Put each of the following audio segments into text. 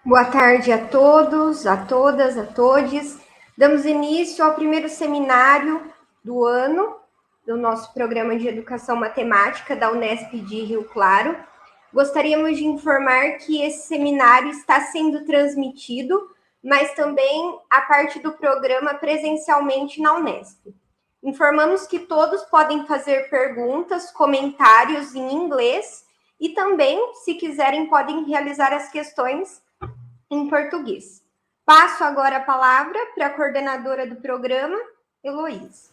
Boa tarde a todos, a todas, a todes. Damos início ao primeiro seminário do ano do nosso programa de Educação Matemática da Unesp de Rio Claro. Gostaríamos de informar que esse seminário está sendo transmitido, mas também a parte do programa presencialmente na Unesp. Informamos que todos podem fazer perguntas, comentários em inglês e também, se quiserem, podem realizar as questões em português. Passo agora a palavra para a coordenadora do programa, Heloísa.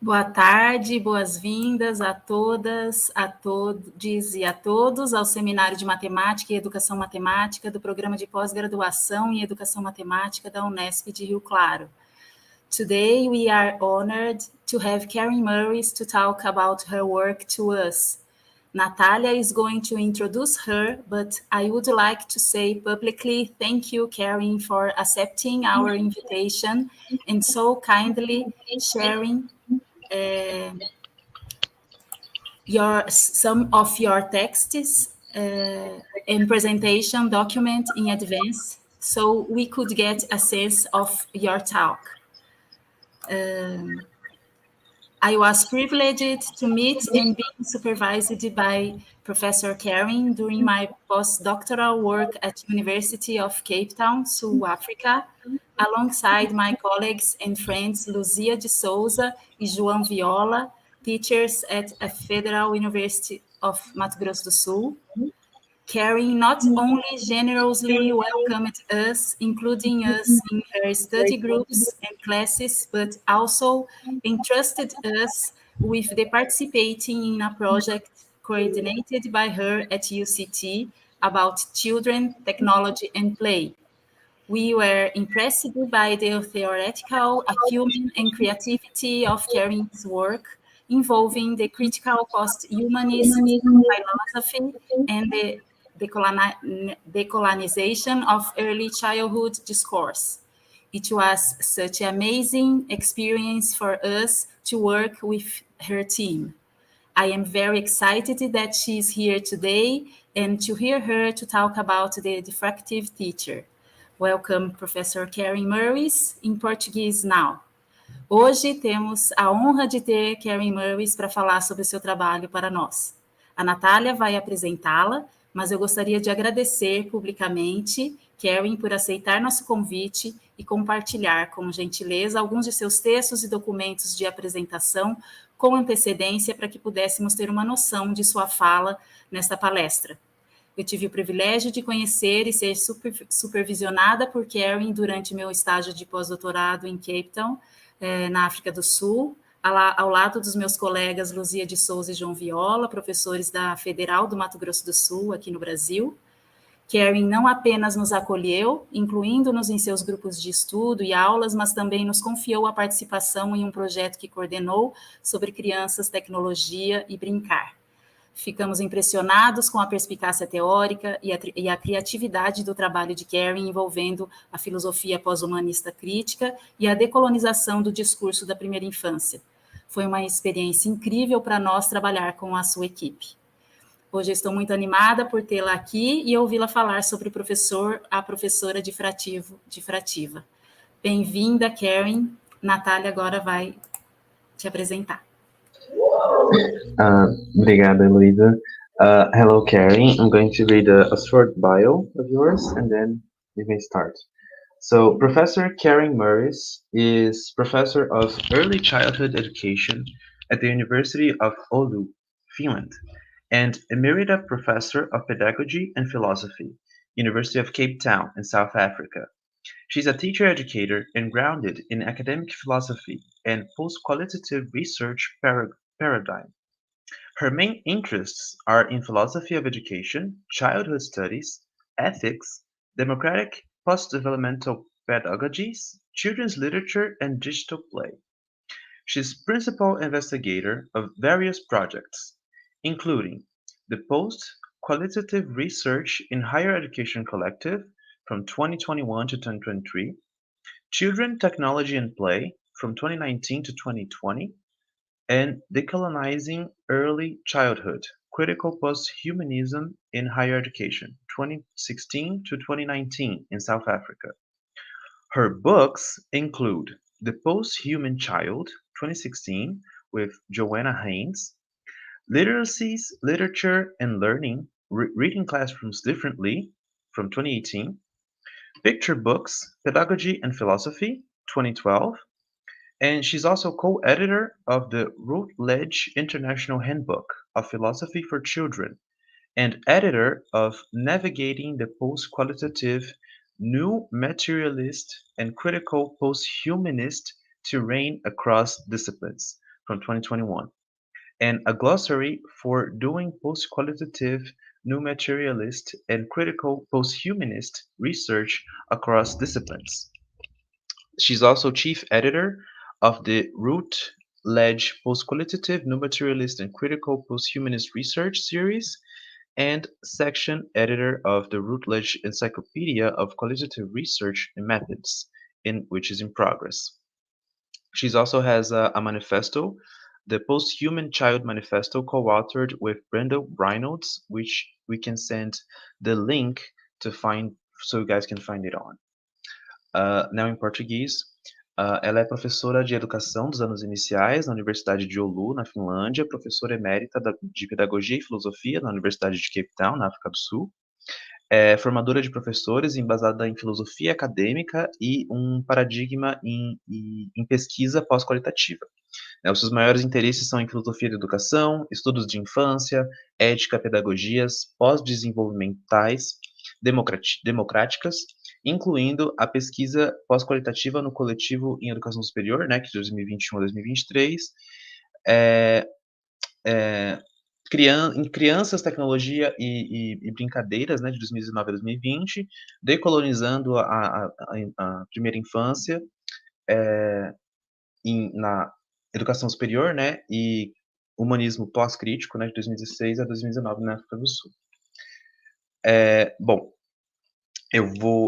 Boa tarde, boas-vindas a todas, a todos e a todos ao Seminário de Matemática e Educação Matemática do Programa de Pós-Graduação em Educação Matemática da Unesp de Rio Claro. Today we are honored to have Karin Murris to talk about her work to us. Natalia is going to introduce her, but I would like to say publicly thank you, Karin, for accepting our invitation and so kindly sharing some of your texts and presentation document in advance so we could get a sense of your talk. I was privileged to meet and be supervised by Professor Karin during my postdoctoral work at University of Cape Town, South Africa, alongside my colleagues and friends Luzia de Souza and João Viola, teachers at a Federal University of Mato Grosso do Sul. Karin not only generously welcomed us, including us in her study groups and classes, but also entrusted us with the participating in a project coordinated by her at UCT about children, technology, and play. We were impressed by the theoretical acumen and creativity of Karin's work, involving the critical post-humanist philosophy and the decolonization of early childhood discourse. It was such an amazing experience for us to work with her team. I am very excited that she is here today and to hear her to talk about the difractive teacher. Welcome, Professor Karin Murris, in Portuguese now. Hoje temos a honra de ter Karin Murris para falar sobre o seu trabalho para nós. A Natália vai apresentá-la, mas eu gostaria de agradecer publicamente Karin por aceitar nosso convite e compartilhar com gentileza alguns de seus textos e documentos de apresentação com antecedência para que pudéssemos ter uma noção de sua fala nesta palestra. Eu tive o privilégio de conhecer e ser supervisionada por Karin durante meu estágio de pós-doutorado em Cape Town, na África do Sul, ao lado dos meus colegas Luzia de Souza e João Viola, professores da Federal do Mato Grosso do Sul, aqui no Brasil. Karin não apenas nos acolheu, incluindo-nos em seus grupos de estudo e aulas, mas também nos confiou a participação em um projeto que coordenou sobre crianças, tecnologia e brincar. Ficamos impressionados com a perspicácia teórica e a criatividade do trabalho de Karin envolvendo a filosofia pós-humanista crítica e a decolonização do discurso da primeira infância. Foi uma experiência incrível para nós trabalhar com a sua equipe. Hoje eu estou muito animada por tê-la aqui e ouvi-la falar sobre a professora difrativa. Bem-vinda, Karin. Natália agora vai te apresentar. Obrigada, Heloísa. Hello, Karin. I'm going to read a short bio of yours, and then we may start. So, Professor Karin Murris is Professor of Early Childhood Education at the University of Oulu, Finland, and Emerita Professor of Pedagogy and Philosophy, University of Cape Town in South Africa. She's a teacher-educator and grounded in academic philosophy and post-qualitative research paradigm. Her main interests are in philosophy of education, childhood studies, ethics, democratic post-developmental pedagogies, children's literature, and digital play. She's principal investigator of various projects, including the Post-Qualitative Research in Higher Education Collective from 2021 to 2023, Children, Technology, and Play from 2019 to 2020, and Decolonizing Early Childhood, Critical Post-Humanism in Higher Education, 2016 to 2019 in South Africa. Her books include The Post-Human Child, 2016, with Joanna Haynes, Literacies, Literature and Learning, Reading Classrooms Differently, from 2018, Picture Books, Pedagogy and Philosophy, 2012, and she's also co-editor of the Routledge International Handbook of Philosophy for Children and editor of Navigating the Post-Qualitative New Materialist and Critical Post-Humanist Terrain Across Disciplines, from 2021, and a glossary for doing post-qualitative, new materialist, and critical post-humanist research across disciplines. She's also chief editor of the Routledge Post-Qualitative, New Materialist, and Critical Post-Humanist Research series, and section editor of the Routledge Encyclopedia of Qualitative Research and Methods, which is in progress. She also has a manifesto, the Post-Human Child Manifesto, co-authored with Brenda Reynolds, which we can send the link to find, so you guys can find it on. Now em português, ela é professora de Educação dos anos iniciais na Universidade de Oulu, na Finlândia, professora emérita de Pedagogia e Filosofia na Universidade de Cape Town, na África do Sul, é formadora de professores embasada em filosofia acadêmica e um paradigma em pesquisa pós-qualitativa. Os seus maiores interesses são em filosofia da educação, estudos de infância, ética, pedagogias pós-desenvolvimentais, democráticas, incluindo a pesquisa pós-qualitativa no coletivo em educação superior, que de 2021 a 2023, em crianças, tecnologia e brincadeiras, de 2019 a 2020, decolonizando a primeira infância na educação superior, e humanismo pós-crítico, de 2016 a 2019 na África do Sul. Bom,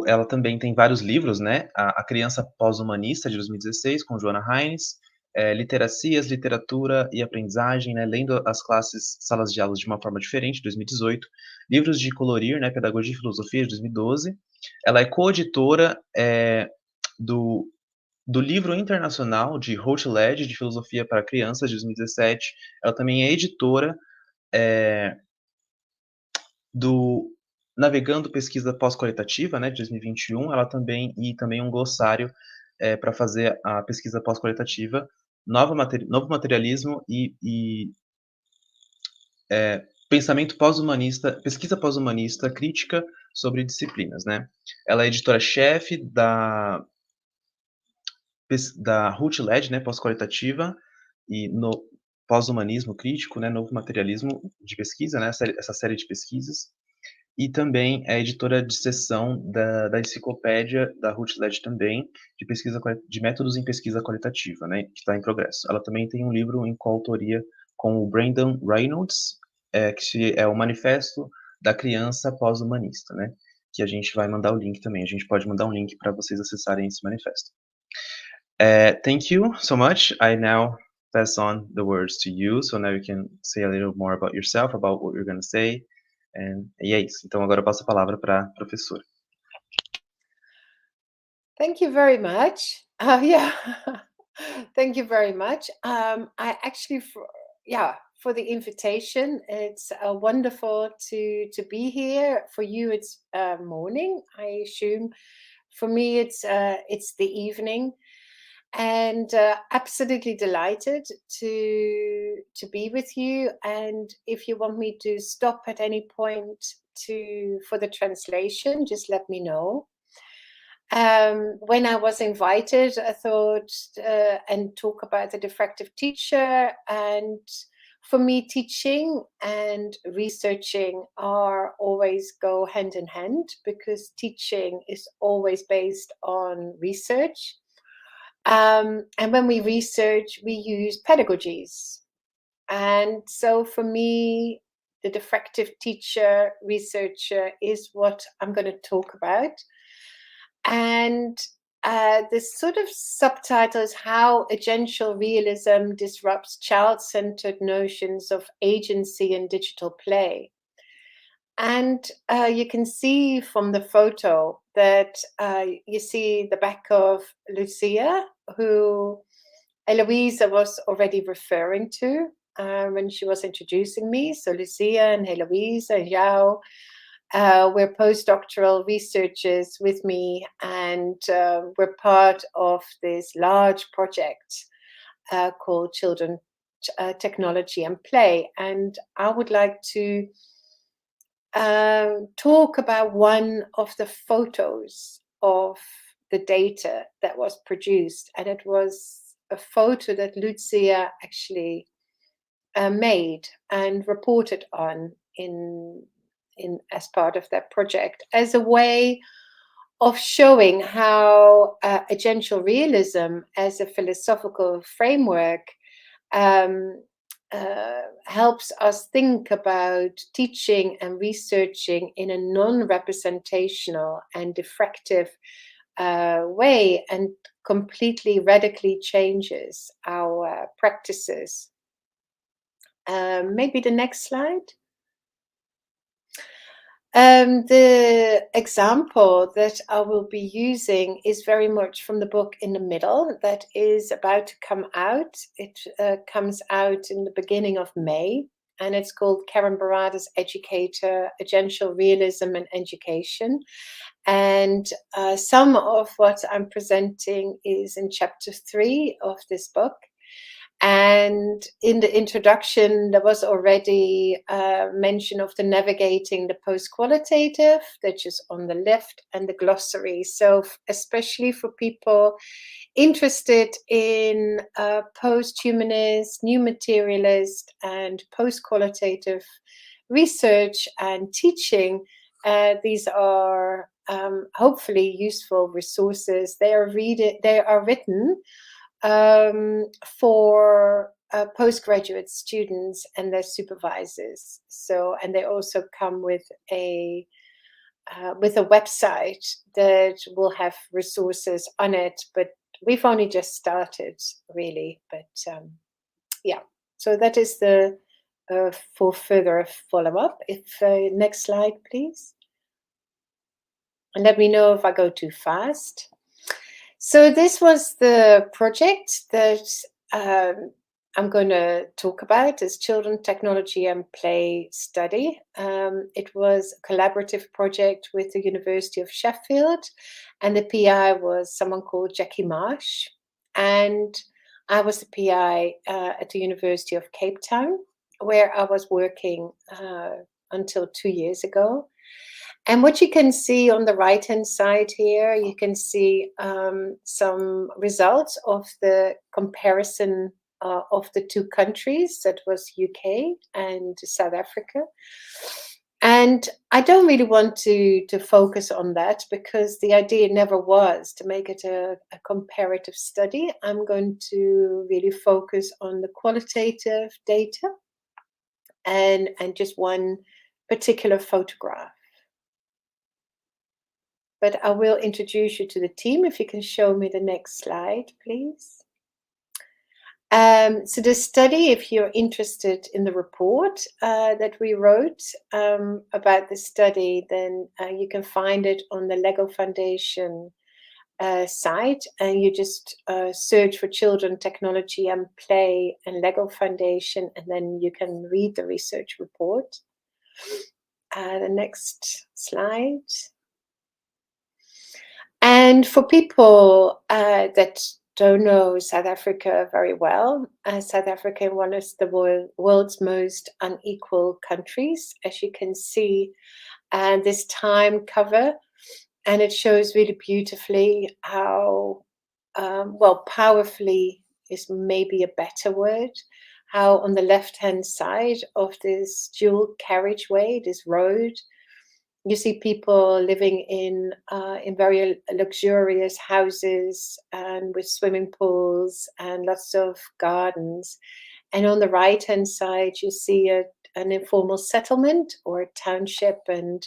ela também tem vários livros, a Criança Pós-Humanista, de 2016, com Joanna Haynes, Literacias, Literatura e Aprendizagem, lendo as classes, salas de aulas de uma forma diferente, de 2018, livros de colorir, Pedagogia e Filosofia, de 2012. Ela é coeditora do livro internacional de Routledge, de Filosofia para Crianças, de 2017. Ela também é editora do Navegando Pesquisa Pós-Qualitativa, de 2021. Ela também um glossário para fazer a pesquisa pós-qualitativa, novo materialismo e pensamento pós-humanista, pesquisa pós-humanista, crítica sobre disciplinas, Ela é editora-chefe da Routledge, pós-qualitativa e no pós-humanismo crítico, novo materialismo de pesquisa, essa série de pesquisas, e também é editora de seção da enciclopédia da Routledge também, de métodos em pesquisa qualitativa, que está em progresso. Ela também tem um livro em coautoria com o Brenda Reynolds, que é o Manifesto da Criança Pós-Humanista, que a gente vai mandar o link também. A gente pode mandar um link para vocês acessarem esse manifesto. Thank you so much. I now pass on the words to you, so now you can say a little more about yourself, about what you're going to say. E é isso. Então agora eu passo a palavra para a professora. Thank you very much. Yeah, thank you very much. I actually, for the invitation. It's wonderful to be here. For you, it's morning, I assume. For me, it's the evening. And absolutely delighted to be with you. And if you want me to stop at any point for the translation, just let me know. When I was invited, I thought and talk about the diffractive teacher. And for me, teaching and researching always go hand in hand, because teaching is always based on research. And when we research, we use pedagogies. And so for me, the diffractive teacher, researcher is what I'm going to talk about. And the sort of subtitle is How Agencial Realism Disrupts Child-Centered Notions of Agency in Digital Play. And you can see from the photo that you see the back of Lucia, who Eloisa was already referring to when she was introducing me. So Lucia and Eloisa and Yao were postdoctoral researchers with me, and were part of this large project called Children, Technology and Play. And I would like to talk about one of the photos of the data that was produced, and it was a photo that Lucia actually made and reported on in as part of that project, as a way of showing how agencial realism as a philosophical framework helps us think about teaching and researching in a non-representational and diffractive way, and completely radically changes our practices. Maybe the next slide. The example that I will be using is very much from the book in the middle that is about to come out. It comes out in the beginning of May, and it's called Karin Murris, Educator, Agencial Realism and Education. And some of what I'm presenting is in chapter 3 of this book. And in the introduction, there was already mention of the navigating the post-qualitative, that's just on the left, and the glossary. So especially for people interested in post-humanist, new materialist, and post-qualitative research and teaching, these are hopefully useful resources. They are written for postgraduate students and their supervisors. So, and they also come with a website that will have resources on it. But we've only just started, really. But yeah, so that is the for further follow-up. If next slide, please, and let me know if I go too fast. So this was the project that I'm going to talk about, is Children, Technology and Play Study. It was a collaborative project with the University of Sheffield, and the PI was someone called Jackie Marsh, and I was the PI at the University of Cape Town, where I was working until 2 years ago. And what you can see on the right-hand side here, you can see some results of the comparison of the two countries. That was UK and South Africa. And I don't really want to focus on that, because the idea never was to make it a comparative study. I'm going to really focus on the qualitative data and just one particular photograph. But I will introduce you to the team. If you can show me the next slide, please. So the study, if you're interested in the report that we wrote about the study, then you can find it on the Lego Foundation site, and you just search for Children, Technology and Play and Lego Foundation, and then you can read the research report. The next slide. And for people that don't know South Africa very well, South Africa is one of the world's most unequal countries, as you can see, and this time cover, and it shows really beautifully how, well, powerfully is maybe a better word, how on the left-hand side of this dual carriageway, this road, you see people living in very luxurious houses and with swimming pools and lots of gardens. And on the right-hand side, you see an informal settlement or a township, and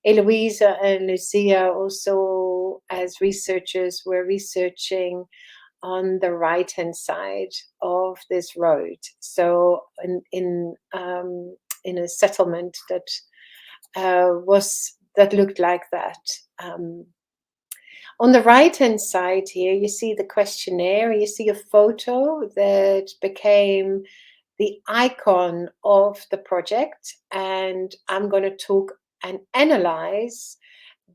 Eloisa and Lucia also, as researchers, were researching on the right-hand side of this road. So in a settlement that looked like that. On the right-hand side here, you see the questionnaire. You see a photo that became the icon of the project, and I'm going to talk and analyze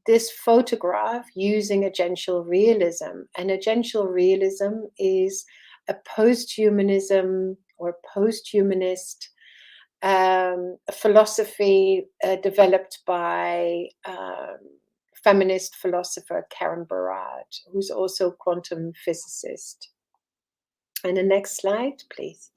this photograph using agencial realism. And agencial realism is a post-humanism or post-humanist philosophy developed by feminist philosopher Karin Murris, who's also a quantum physicist. And the next slide, please.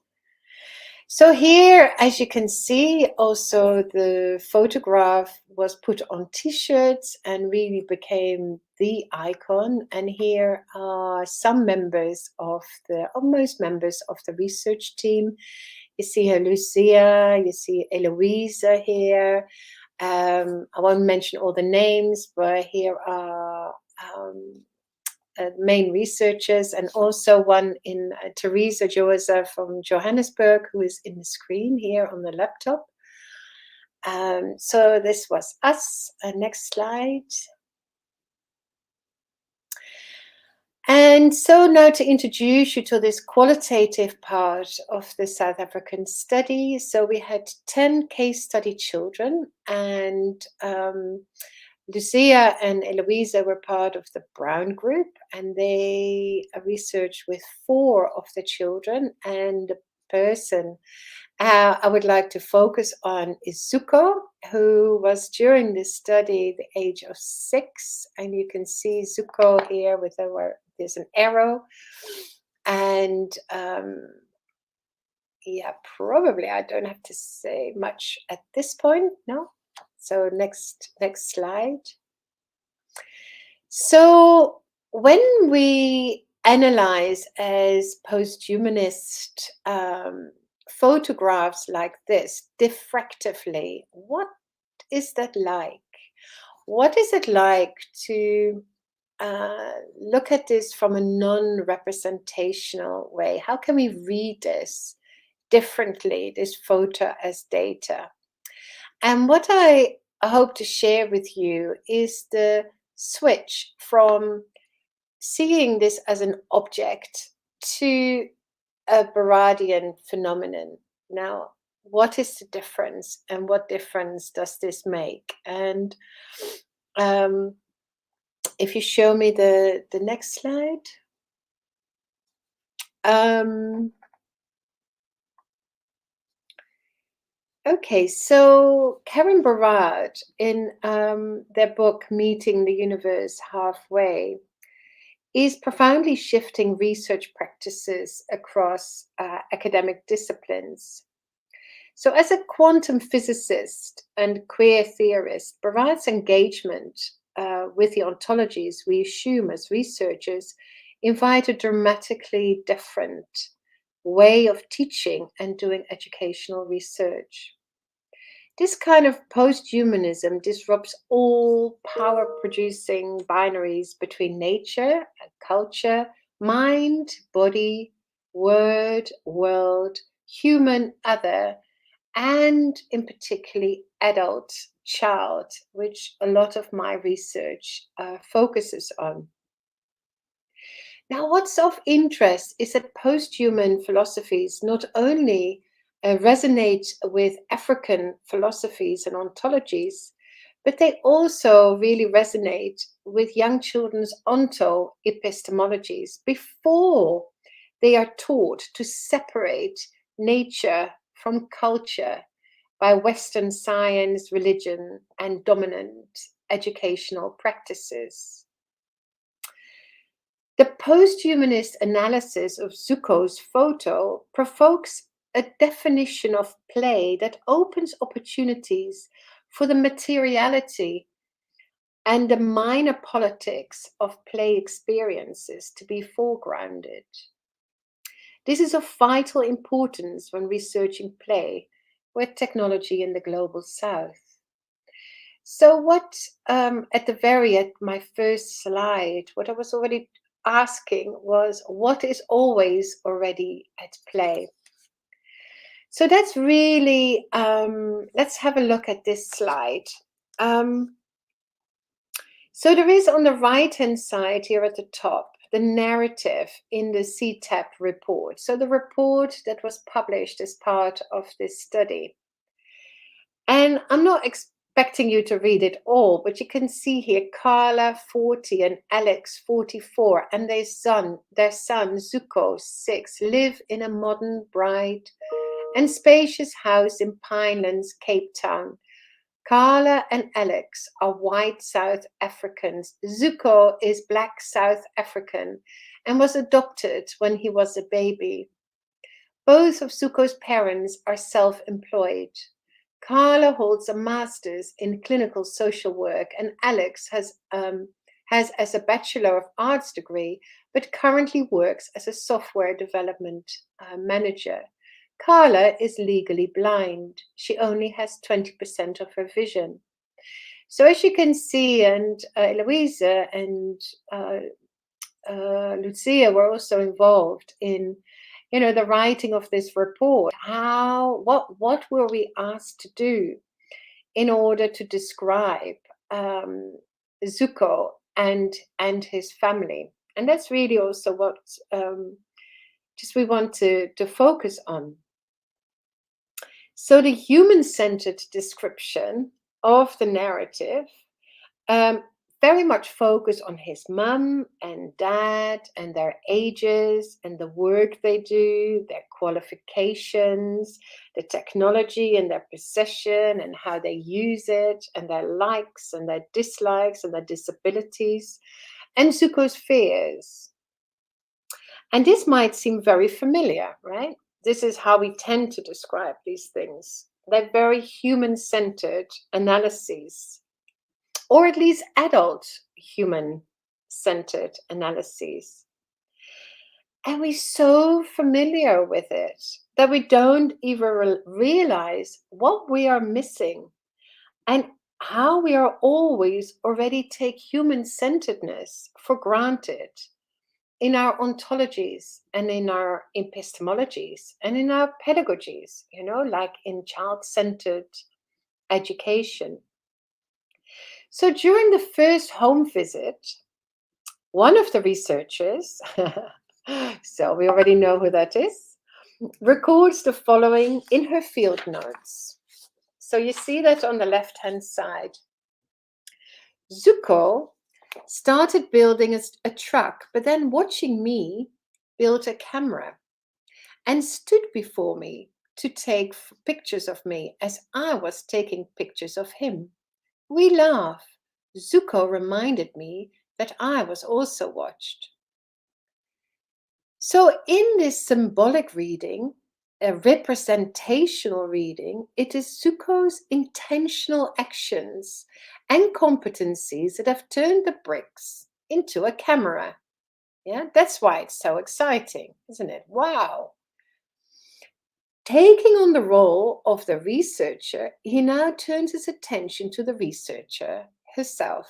So here, as you can see, also the photograph was put on t-shirts and really became the icon. And here are some members of most members of the research team. You see her, Lucia, you see Eloisa here. I won't mention all the names, but here are main researchers, and also one in Teresa Joasa from Johannesburg, who is in the screen here on the laptop. So this was us. Next slide. And so now to introduce you to this qualitative part of the South African study. So we had 10 case study children, and Lucia and Eloisa were part of the Brown group, and they researched with 4 of the children. And the person I would like to focus on is Zuko, who was during this study the age of 6. And you can see Zuko here with there's an arrow. And yeah, probably I don't have to say much at this point, no? So next slide. So when we analyze as post-humanist photographs like this diffractively, what is that like? What is it like to look at this from a non-representational way? How can we read this differently, this photo as data? And what I hope to share with you is the switch from seeing this as an object to a Baradian phenomenon. Now, what is the difference, and what difference does this make? And if you show me the next slide. Okay, so Karin Murris, in their book Meeting the Universe Halfway, is profoundly shifting research practices across academic disciplines. So as a quantum physicist and queer theorist, Murris' engagement with the ontologies we assume as researchers invite a dramatically different way of teaching and doing educational research. This kind of post-humanism disrupts all power-producing binaries between nature and culture, mind, body, word, world, human, other, and in particularly adult, child, which a lot of my research focuses on. Now, what's of interest is that post-human philosophies not only resonate with African philosophies and ontologies, but they also really resonate with young children's onto-epistemologies before they are taught to separate nature from culture by Western science, religion, and dominant educational practices. The post-humanist analysis of Zuko's photo provokes a definition of play that opens opportunities for the materiality and the minor politics of play experiences to be foregrounded. This is of vital importance when researching play with technology in the global south. So what, at my first slide, what I was already asking was, what is always already at play? So that's really, let's have a look at this slide. So there is on the right-hand side here at the top, the narrative in the CTAP report. So the report that was published as part of this study. And I'm not expecting you to read it all, but you can see here Carla, 40, and Alex, 44, and their son Zuko, 6, live in a modern, bright, and spacious house in Pinelands, Cape Town. Carla and Alex are white South Africans. Zuko is black South African and was adopted when he was a baby. Both of Zuko's parents are self-employed. Carla holds a master's in clinical social work, and Alex has as a Bachelor of Arts degree, but currently works as a software development manager. Carla is legally blind. She only has 20% of her vision. So as you can see, and Eloisa and Lucia were also involved in, the writing of this report. What were we asked to do in order to describe Zuko and his family? And that's really also what just we want to focus on. So the human-centered description of the narrative very much focus on his mum and dad and their ages and the work they do, their qualifications, the technology and their possession and how they use it, and their likes and their dislikes and their disabilities, and Zuko's fears. And this might seem very familiar, right? This is how we tend to describe these things. They're very human-centered analyses, or at least adult human-centered analyses. And we're so familiar with it that we don't even realize what we are missing and how we are always already take human-centeredness for granted in our ontologies and in our epistemologies and in our pedagogies, like in child-centered education. So during the first home visit, one of the researchers, so we already know who that is, records the following in her field notes. So you see that on the left-hand side. Zuko started building a truck, but then watching me build a camera and stood before me to take pictures of me as I was taking pictures of him. We laughed. Zuko reminded me that I was also watched. So in this symbolic reading, a representational reading, it is Zuko's intentional actions and competencies that have turned the bricks into a camera. Yeah, that's why it's so exciting, isn't it? Wow. Taking on the role of the researcher, he now turns his attention to the researcher herself.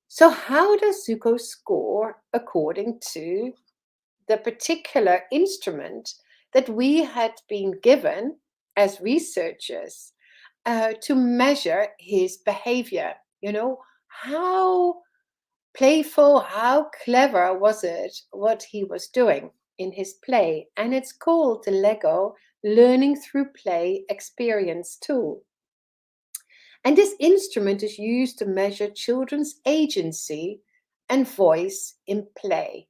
So how does Zuko score according to the particular instrument that we had been given as researchers to measure his behavior? How playful, how clever was it what he was doing in his play? And it's called the Lego Learning Through Play Experience Tool. And this instrument is used to measure children's agency and voice in play.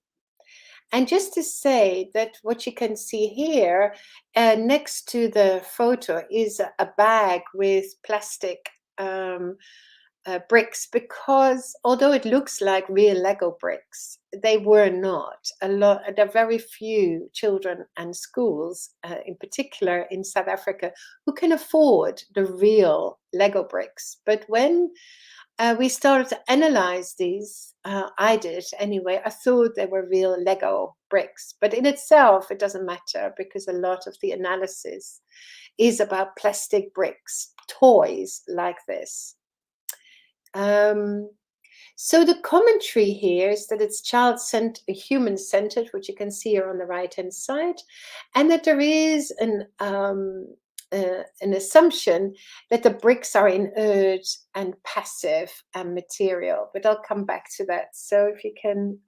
And just to say that what you can see here next to the photo is a bag with plastic bricks, because although it looks like real Lego bricks, they were not. There are very few children and schools, in particular in South Africa, who can afford the real Lego bricks. But when we started to analyze these, I did anyway, I thought they were real Lego bricks. But in itself, it doesn't matter, because a lot of the analysis is about plastic bricks, toys like this. So the commentary here is that it's child-centered, human-centered, which you can see here on the right-hand side, and that there is an assumption that the bricks are inert and passive and material. But I'll come back to that. So if you can,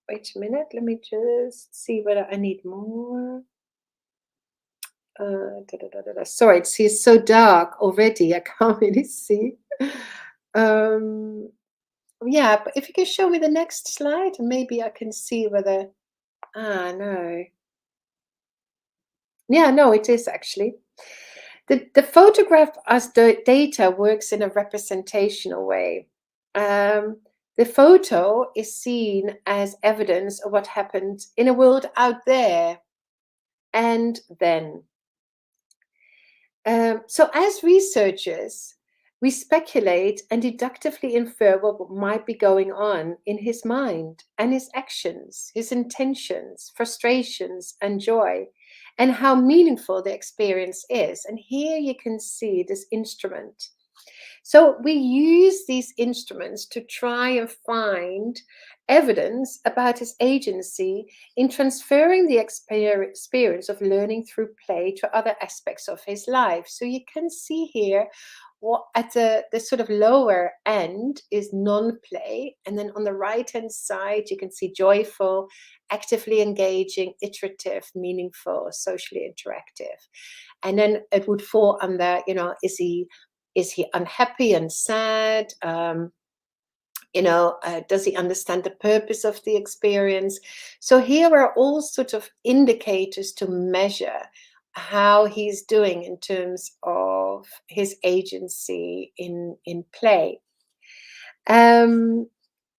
wait a minute, let me just see whether I need more. Sorry, it's so dark already. I can't really see. Yeah, but if you can show me the next slide, maybe I can see whether. No. Yeah, no, it is actually. The photograph as the data works in a representational way. The photo is seen as evidence of what happened in a world out there and then. So as researchers, we speculate and deductively infer what might be going on in his mind and his actions, his intentions, frustrations, and joy, and how meaningful the experience is. And here you can see this instrument. So we use these instruments to try and find evidence about his agency in transferring the experience of learning through play to other aspects of his life. So you can see here what at the sort of lower end is non-play, and then on the right-hand side you can see joyful, actively engaging, iterative, meaningful, socially interactive. And then it would fall under, is he unhappy and sad? Does he understand the purpose of the experience? So here are all sorts of indicators to measure how he's doing in terms of his agency in play. And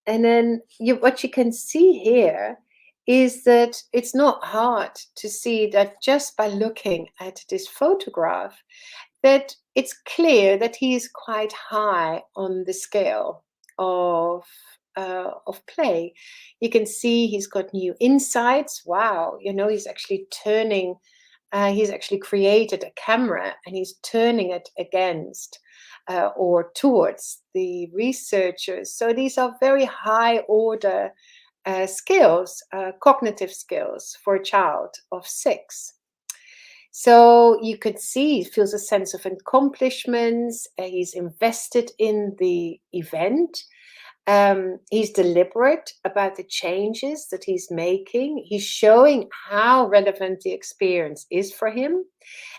then what you can see here is that it's not hard to see that just by looking at this photograph, that it's clear that he is quite high on the scale of play. You can see he's got new insights. Wow, he's actually turning. He's actually created a camera and he's turning it against or towards the researchers. So these are very high order skills, cognitive skills for a child of 6. So you could see he feels a sense of accomplishments. He's invested in the event. He's deliberate about the changes that he's making. He's showing how relevant the experience is for him.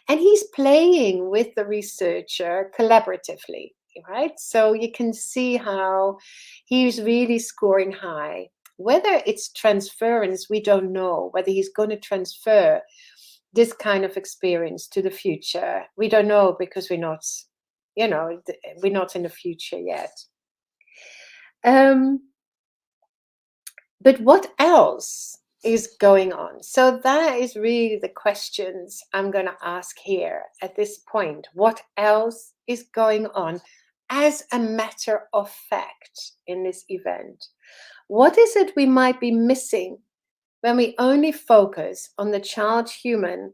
And he's playing with the researcher collaboratively, right? So you can see how he's really scoring high. Whether it's transference, we don't know. Whether he's going to transfer this kind of experience to the future, we don't know, because we're not in the future yet. But what else is going on? So that is really the questions I'm going to ask here at this point. What else is going on as a matter of fact in this event? What is it we might be missing when we only focus on the child human?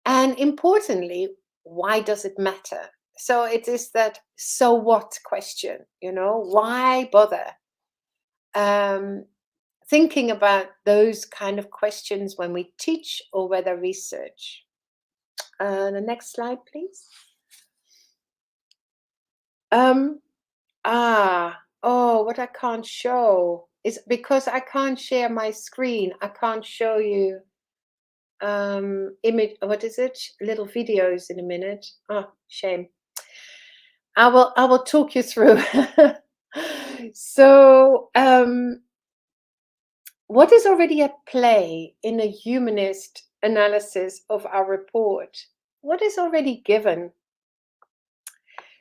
And importantly, why does it matter? So it is that so what question, why bother? Thinking about those kind of questions when we teach or whether research. The next slide, please. What I can't show is because I can't share my screen. I can't show you image. What is it? Little videos in a minute. Oh, shame. I will talk you through. So, what is already at play in a humanist analysis of our report? What is already given?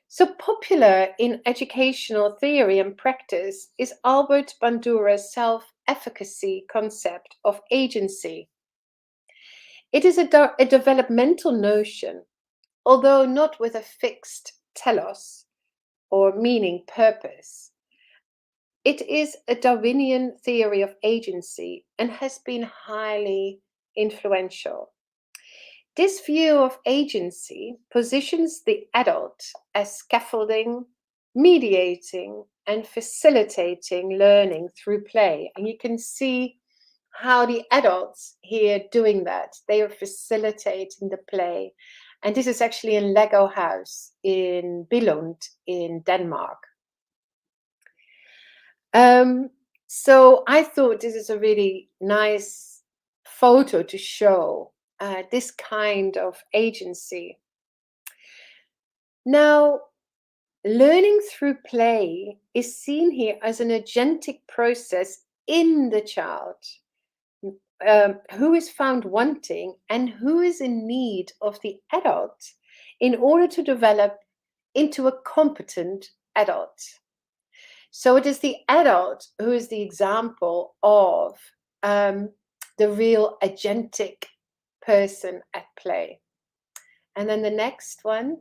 So popular in educational theory and practice is Albert Bandura's self-efficacy concept of agency. It is a developmental notion, although not with a fixed telos or meaning purpose. It is a Darwinian theory of agency and has been highly influential. This view of agency positions the adult as scaffolding, mediating, and facilitating learning through play. And you can see how the adults here doing that. They are facilitating the play. And this is actually in Lego House in Billund in Denmark. So I thought this is a really nice photo to show this kind of agency. Now, learning through play is seen here as an agentic process in the child, who is found wanting and who is in need of the adult in order to develop into a competent adult. So it is the adult who is the example of the real agentic person at play. And then the next one.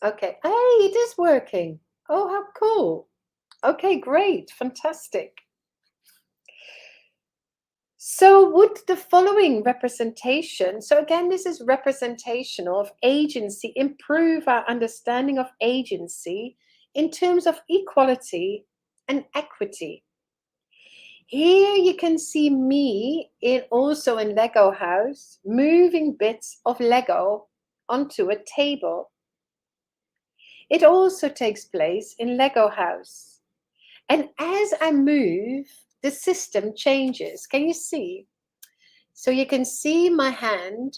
Okay, hey, it is working. Oh, how cool. Okay, great, fantastic. So would the following representation, so again, this is representational of agency, improve our understanding of agency in terms of equality and equity. Here you can see me also in Lego House, moving bits of Lego onto a table. It also takes place in Lego House. And as I move, the system changes. Can you see? So you can see my hand,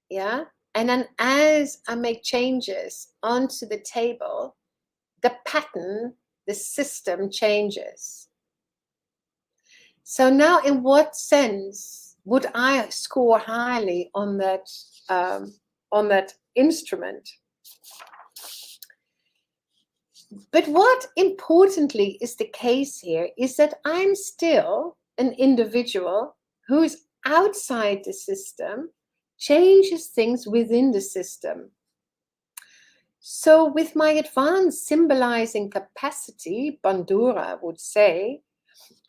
yeah? And then as I make changes onto the table, the pattern, the system changes. So now in what sense would I score highly on that instrument? But what importantly is the case here is that I'm still an individual who is outside the system, changes things within the system. So with my advanced symbolizing capacity, Bandura would say,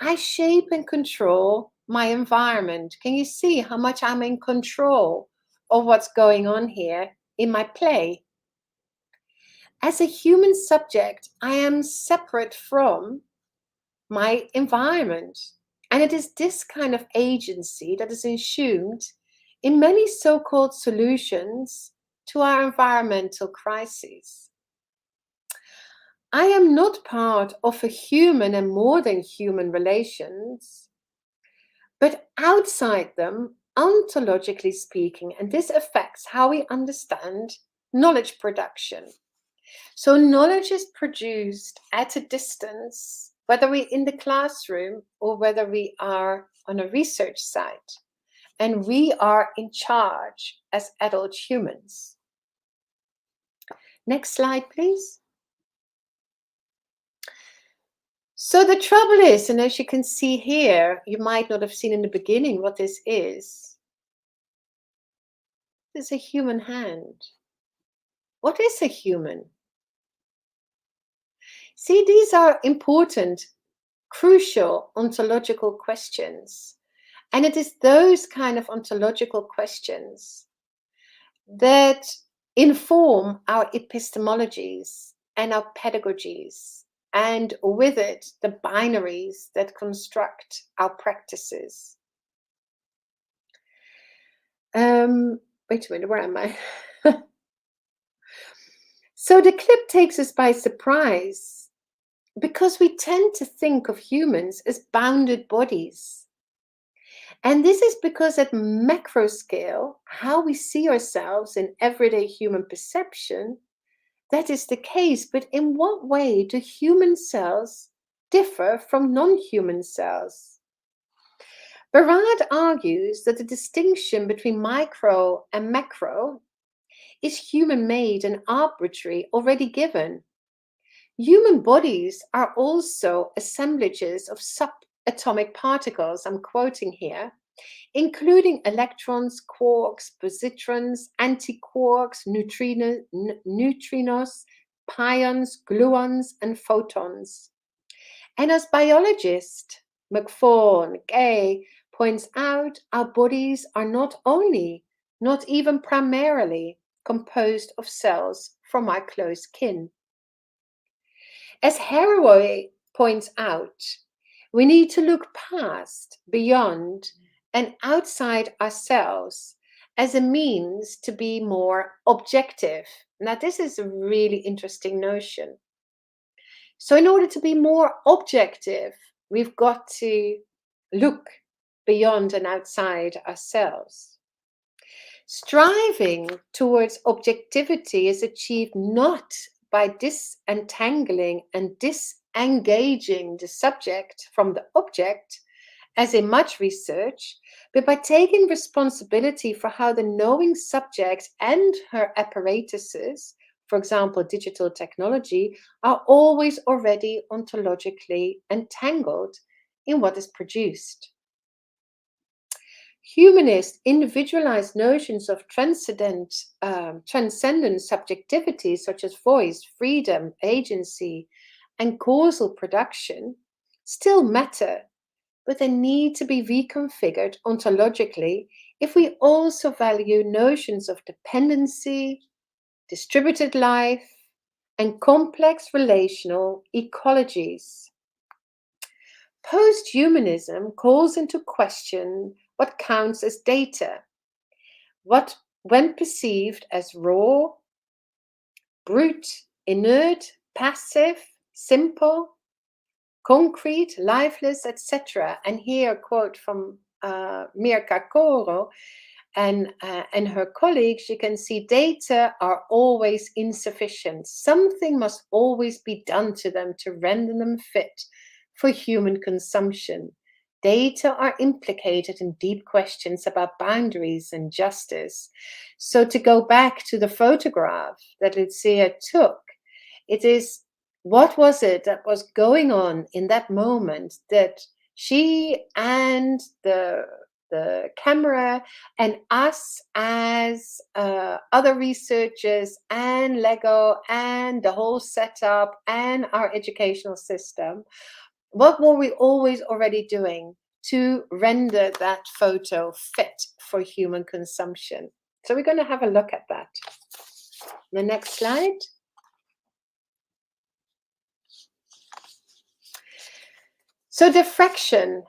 I shape and control my environment. Can you see how much I'm in control of what's going on here in my play? As a human subject, I am separate from my environment. And it is this kind of agency that is assumed in many so-called solutions to our environmental crises. I am not part of a human and more than human relations, but outside them, ontologically speaking, and this affects how we understand knowledge production. So knowledge is produced at a distance, whether we're in the classroom or whether we are on a research site, and we are in charge as adult humans. Next slide, please. So the trouble is, and as you can see here, you might not have seen in the beginning what this is. This is a human hand. What is a human? See, these are important, crucial ontological questions. And it is those kind of ontological questions that inform our epistemologies and our pedagogies, and with it, the binaries that construct our practices. Wait a minute, where am I? So the clip takes us by surprise because we tend to think of humans as bounded bodies. And this is because at macro scale, how we see ourselves in everyday human perception, that is the case. But in what way do human cells differ from non-human cells? Barad argues that the distinction between micro and macro is human-made and arbitrary, already given. Human bodies are also assemblages of subatomic particles, I'm quoting here, including electrons, quarks, positrons, antiquarks, neutrinos, pions, gluons, and photons. And as biologist McFawn, Gay, points out our bodies are not only, not even primarily, composed of cells from our close kin. As Haraway points out, we need to look past, beyond, and outside ourselves as a means to be more objective. Now, this is a really interesting notion. So in order to be more objective, we've got to look beyond and outside ourselves. Striving towards objectivity is achieved not by disentangling and disengaging the subject from the object, as in much research, but by taking responsibility for how the knowing subject and her apparatuses, for example, digital technology, are always already ontologically entangled in what is produced. Humanist individualized notions of transcendent subjectivity, such as voice, freedom, agency, and causal production, still matter, but they need to be reconfigured ontologically if we also value notions of dependency, distributed life, and complex relational ecologies. Post-humanism calls into question what counts as data, what, when perceived as raw, brute, inert, passive, simple, concrete, lifeless, etc. And here a quote from Mirka Koro and her colleagues, you can see data are always insufficient. Something must always be done to them to render them fit for human consumption. Data are implicated in deep questions about boundaries and justice. So to go back to the photograph that Lucia took, it is, what was it that was going on in that moment that she and the camera and us as other researchers and Lego and the whole setup and our educational system, what were we always already doing to render that photo fit for human consumption? So we're going to have a look at that. The next slide. So diffraction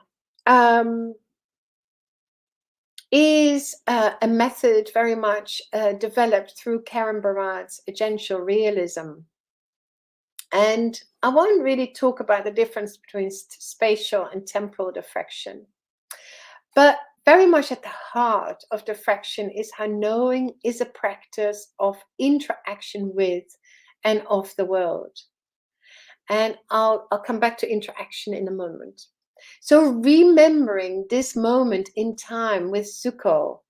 is a method very much developed through Karin Murris's agencial realism. And I won't really talk about the difference between spatial and temporal diffraction. But very much at the heart of diffraction is how knowing is a practice of interaction with and of the world. And I'll come back to interaction in a moment. So remembering this moment in time with Zuko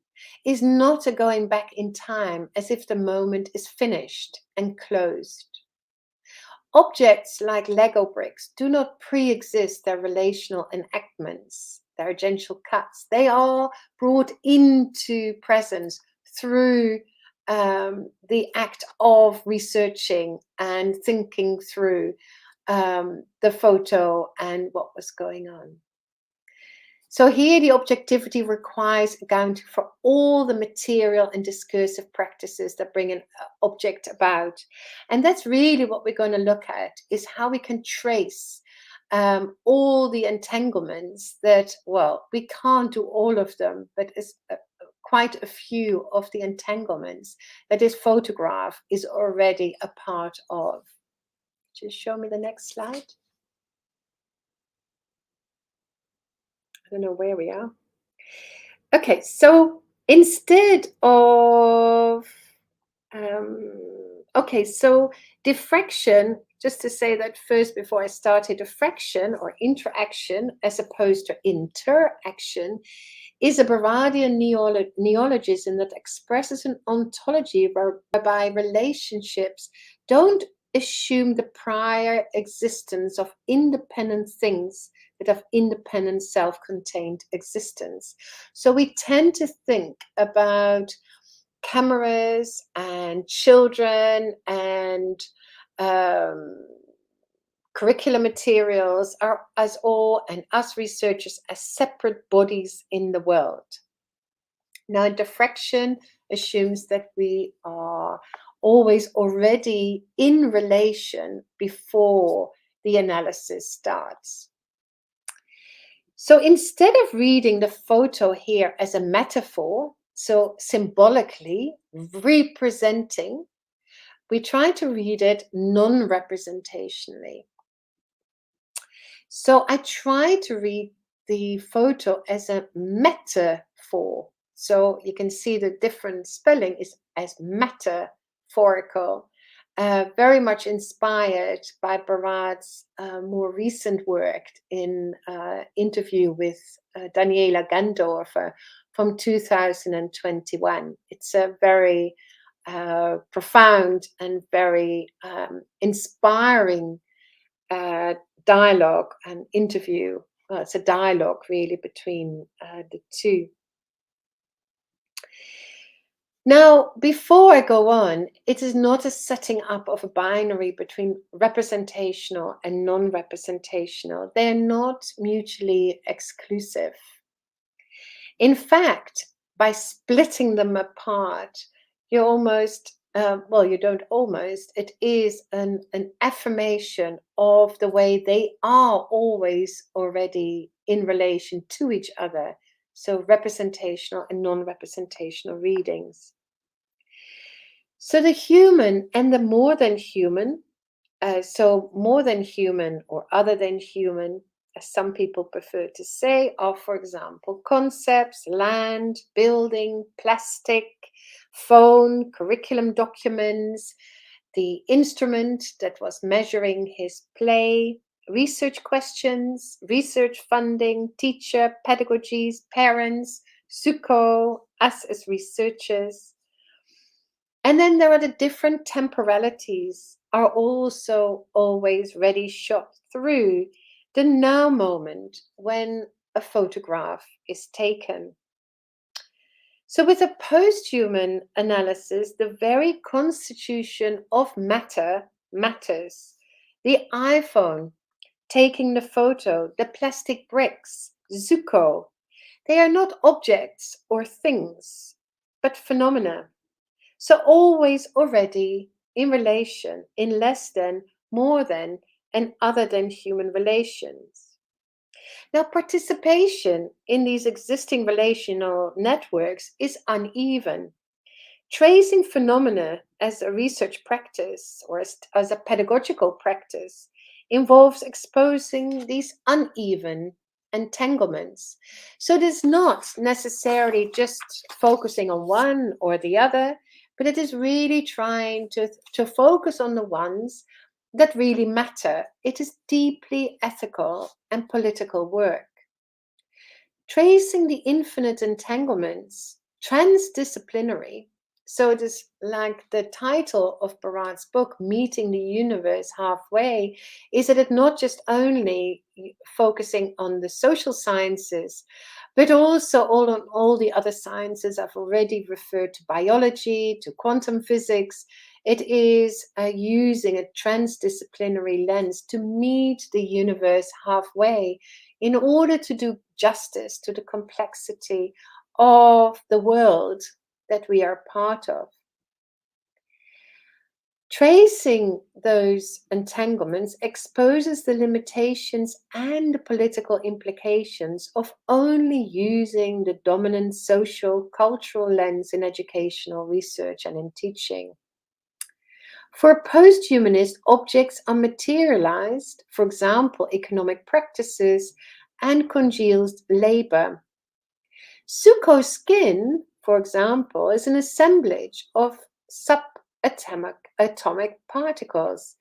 is not a going back in time as if the moment is finished and closed. Objects like Lego bricks do not pre-exist their relational enactments, their agencial cuts. They are brought into presence through the act of researching and thinking through the photo and what was going on. So here the objectivity requires accounting for all the material and discursive practices that bring an object about. And that's really what we're going to look at, is how we can trace all the entanglements that, well, we can't do all of them, but it's quite a few of the entanglements that this photograph is already a part of. Just show me the next slide. I don't know where we are. Okay, so instead of, so diffraction, just to say that first before I started, diffraction or interaction as opposed to interaction is a Baradian neologism that expresses an ontology whereby relationships don't assume the prior existence of independent things that have independent self-contained existence. So we tend to think about cameras and children and curriculum materials are us all and us researchers as separate bodies in the world. Now, diffraction assumes that we are always already in relation before the analysis starts. So instead of reading the photo here as a metaphor, so symbolically representing, we try to read it non-representationally. So I try to read the photo as a metaphor. So you can see the different spelling is as metaphorical, very much inspired by Barad's more recent work in interview with Daniela Gandorfer from 2021. It's a very profound and very inspiring dialogue and interview. Well, it's a dialogue really between the two. Now, before I go on, it is not a setting up of a binary between representational and non-representational. They're not mutually exclusive. In fact, by splitting them apart, you almost, you don't almost, it is an affirmation of the way they are always already in relation to each other. So representational and non-representational readings. So the human and the more than human, so more than human or other than human, as some people prefer to say, are, for example, concepts, land, building, plastic, phone, curriculum documents, the instrument that was measuring his play, research questions, research funding, teacher, pedagogies, parents, SUKO, us as researchers. And then there are the different temporalities are also always ready shot through the now moment when a photograph is taken. So with a post-human analysis, the very constitution of matter matters. The iPhone, taking the photo, the plastic bricks, Zuko, they are not objects or things, but phenomena. So always already in relation, in less than, more than, and other than human relations. Now, participation in these existing relational networks is uneven. Tracing phenomena as a research practice or as a pedagogical practice involves exposing these uneven entanglements. So it is not necessarily just focusing on one or the other, but it is really trying to focus on the ones that really matter. It is deeply ethical and political work. Tracing the infinite entanglements, transdisciplinary, so it is like the title of Barad's book, Meeting the Universe Halfway, is that it's not just only focusing on the social sciences, but also on all the other sciences. I've already referred to biology, to quantum physics. It is using a transdisciplinary lens to meet the universe halfway in order to do justice to the complexity of the world that we are part of. Tracing those entanglements exposes the limitations and the political implications of only using the dominant social, cultural lens in educational research and in teaching. For a post-humanist, objects are materialized, for example, economic practices and congealed labor. Suko's skin, for example, is an assemblage of subatomic particles.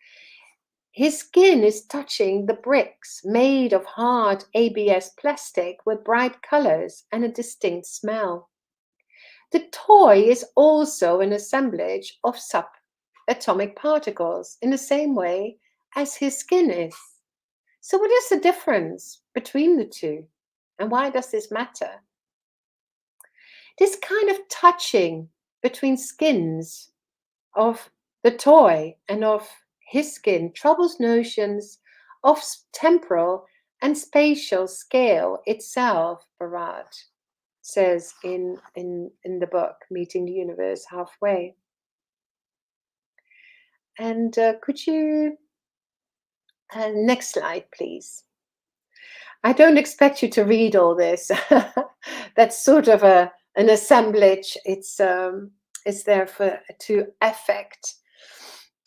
His skin is touching the bricks made of hard ABS plastic with bright colors and a distinct smell. The toy is also an assemblage of subatomic particles in the same way as his skin is. So what is the difference between the two? And why does this matter? This kind of touching between skins of the toy and of his skin troubles notions of temporal and spatial scale itself, Bharat says in the book, Meeting the Universe Halfway. And could you, next slide, please. I don't expect you to read all this. That's sort of an assemblage. It's there to affect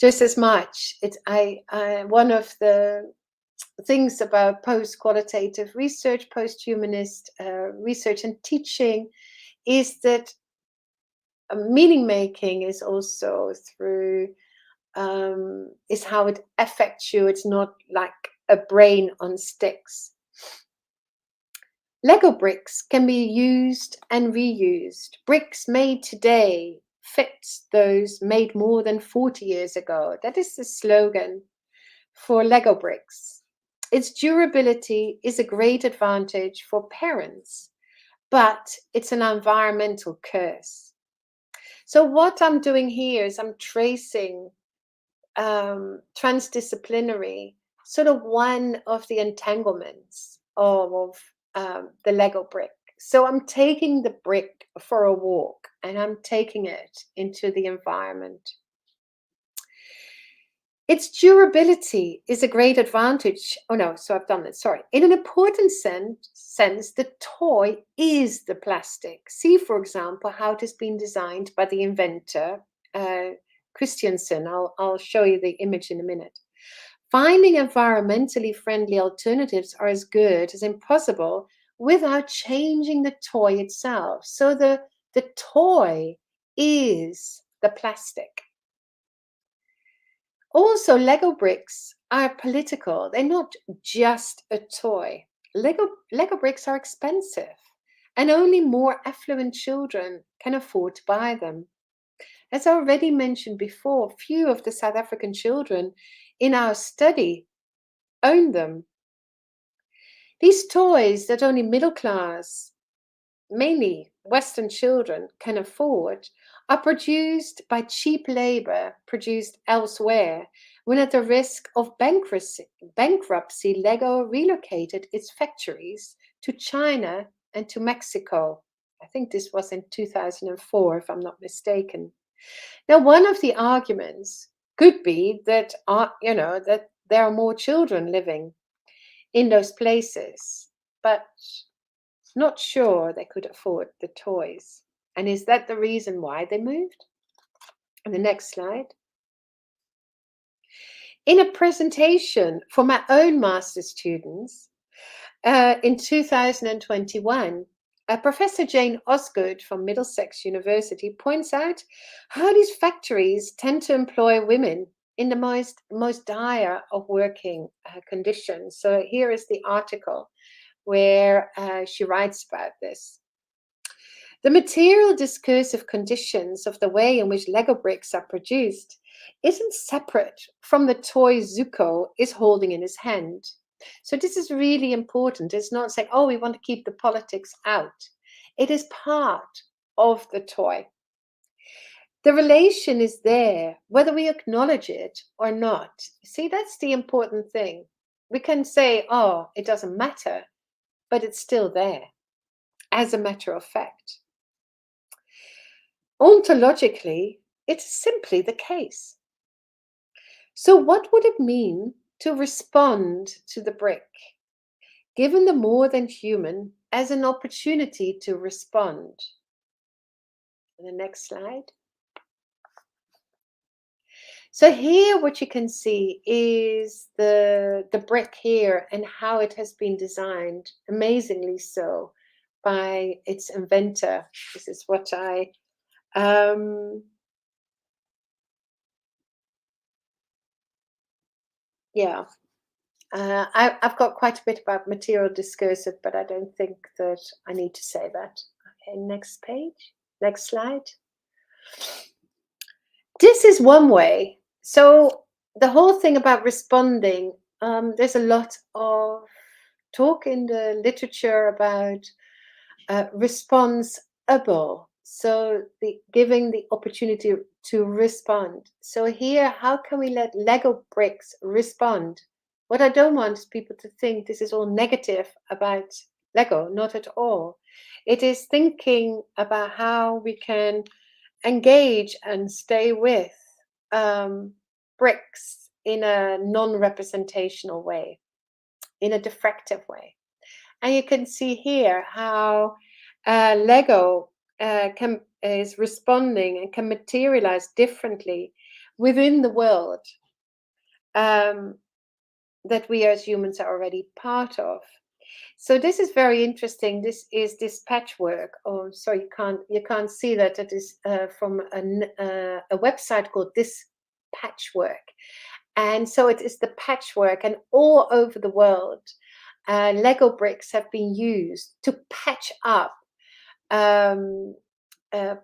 just as much. One of the things about post-qualitative research, post-humanist research and teaching is that meaning making is also through is how it affects you. It's not like a brain on sticks. Lego bricks can be used and reused. Bricks made today fits those made more than 40 years ago. That is the slogan for Lego bricks. Its durability is a great advantage for parents, but it's an environmental curse. So what I'm doing here is I'm tracing transdisciplinary, sort of one of the entanglements of the Lego brick. So I'm taking the brick for a walk and I'm taking it into the environment. Its durability is a great advantage. Oh no, so I've done it, sorry. In an important sense, the toy is the plastic. See, for example, how it has been designed by the inventor, Christiansen. I'll show you the image in a minute. Finding environmentally friendly alternatives are as good as impossible without changing the toy itself. So the toy is the plastic. Also, Lego bricks are political. They're not just a toy. Lego bricks are expensive, and only more affluent children can afford to buy them. As I already mentioned before, few of the South African children in our study own them. These toys that only middle class, mainly Western children, can afford are produced by cheap labor produced elsewhere, when at the risk of bankruptcy, Lego relocated its factories to China and to Mexico. I think this was in 2004, if I'm not mistaken. Now, one of the arguments could be that, that there are more children living in those places, but not sure they could afford the toys. And is that the reason why they moved? And the next slide. In a presentation for my own master's students in 2021, Professor Jane Osgood from Middlesex University points out how these factories tend to employ women in the most dire of working conditions. So here is the article where she writes about this. The material discursive conditions of the way in which Lego bricks are produced isn't separate from the toy Zuko is holding in his hand. So this is really important. It's not saying, oh, we want to keep the politics out. It is part of the toy. The relation is there, whether we acknowledge it or not. See, that's the important thing. We can say, oh, it doesn't matter, but it's still there, as a matter of fact. Ontologically, it's simply the case. So what would it mean to respond to the brick, given the more than human as an opportunity to respond? And the next slide. So here what you can see is the brick here and how it has been designed, amazingly so, by its inventor. This is what I've got quite a bit about material discursive, but I don't think that I need to say that. Okay, next page, next slide. This is one way. So the whole thing about responding, there's a lot of talk in the literature about responsible. So giving the opportunity to respond. So here, how can we let Lego bricks respond What I don't want is people to think this is all negative about Lego, not at all. It is thinking about how we can engage and stay with bricks in a non-representational way, in a diffractive way. And you can see here how Lego is responding and can materialize differently within the world that we as humans are already part of. So this is very interesting. This is this patchwork. Oh, sorry, you can't see that. It is from a website called This Patchwork, and so it is the patchwork, and all over the world, Lego bricks have been used to patch up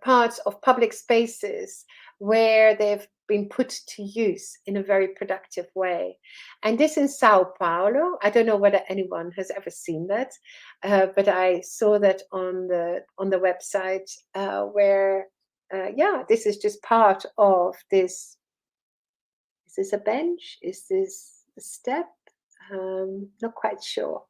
parts of public spaces where they've been put to use in a very productive way. And this in Sao Paulo. I don't know whether anyone has ever seen that, but I saw that on the website where, this is just part of this. Is this a bench? Is this a step? Not quite sure.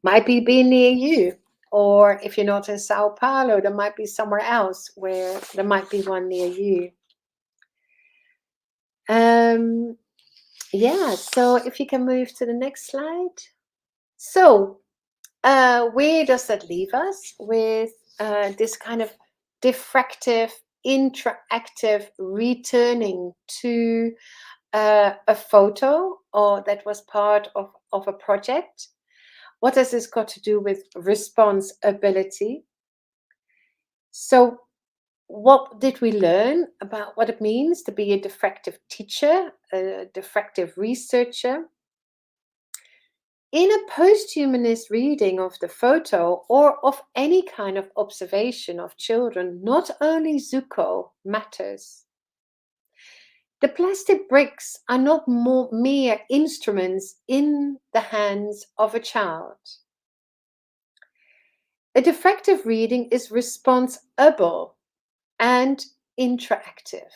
Might be near you. Or if you're not in Sao Paulo, there might be somewhere else where there might be one near you. So if you can move to the next slide. So where does that leave us? With this kind of diffractive, interactive returning to a photo or that was part of a project. What has this got to do with responsibility? So what did we learn about what it means to be a diffractive teacher, a diffractive researcher? In a post-humanist reading of the photo or of any kind of observation of children, not only Zuko matters. The plastic bricks are not mere instruments in the hands of a child. A diffractive reading is responsible and interactive.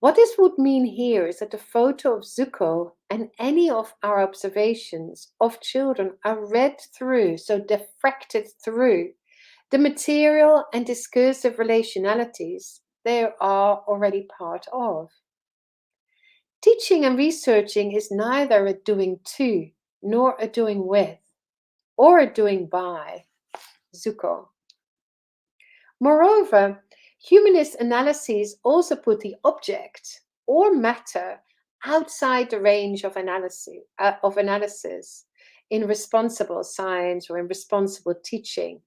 What this would mean here is that the photo of Zuko and any of our observations of children are read through, so diffracted through, the material and discursive relationalities they are already part of. Teaching and researching is neither a doing to, nor a doing with, or a doing by Zuko. Moreover, humanist analyses also put the object or matter outside the range of analysis in responsible science or in responsible teaching.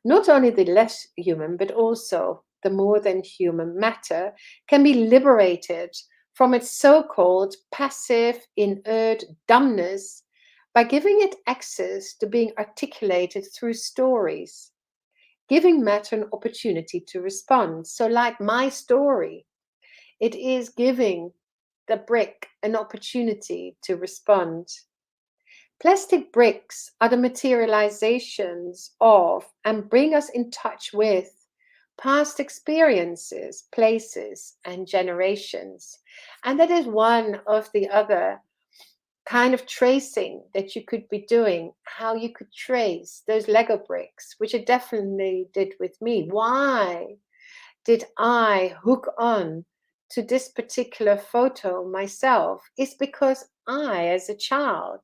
Not only the less human, but also the more than human matter can be liberated from its so-called passive, inert dumbness by giving it access to being articulated through stories, giving matter an opportunity to respond. So like my story, it is giving the brick an opportunity to respond. Plastic bricks are the materializations of and bring us in touch with past experiences, places, and generations. And that is one of the other kind of tracing that you could be doing, how you could trace those Lego bricks, which it definitely did with me. Why did I hook on to this particular photo myself? Is because I, as a child,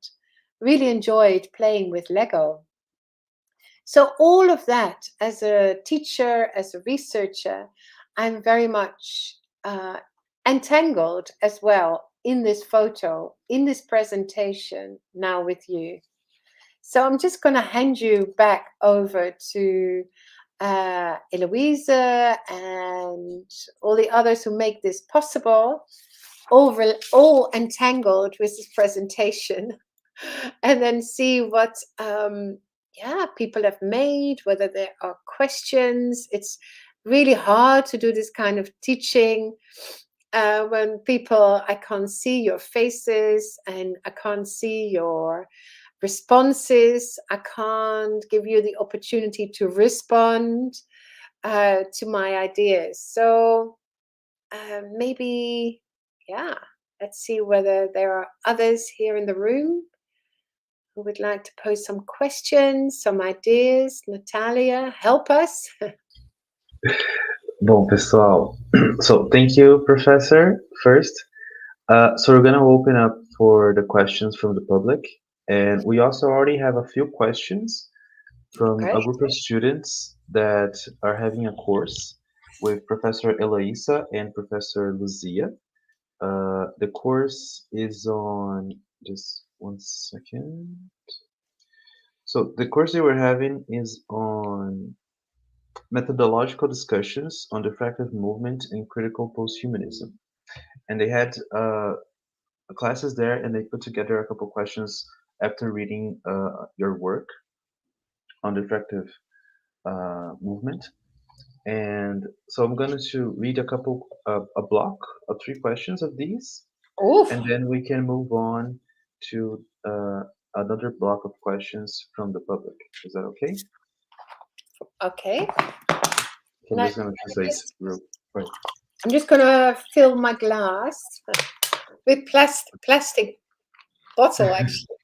really enjoyed playing with Lego. So all of that, as a teacher, as a researcher, I'm very much entangled as well in this photo, in this presentation now with you. So I'm just going to hand you back over to Eloisa and all the others who make this possible, all entangled with this presentation, and then see what people have made, whether there are questions. It's really hard to do this kind of teaching when I can't see your faces and I can't see your responses. I can't give you the opportunity to respond to my ideas. So maybe let's see whether there are others here in the room who would like to pose some questions, some ideas. Natalia, help us. Bom, pessoal, so thank you, Professor, first. So we're going to open up for the questions from the public. And we also already have a few questions from a group of students that are having a course with Professor Eloisa and Professor Luzia. The course is on, just one second. So the course they were having is on methodological discussions on diffractive movement and critical posthumanism. And they had classes there, and they put together a couple questions after reading your work on diffractive movement. And so I'm going to read a block of 3 questions of these, and then we can move on to another block of questions from the public. Is that okay? Okay. I'm just going to translate real quick. I'm just going to fill my glass with plastic bottle, actually.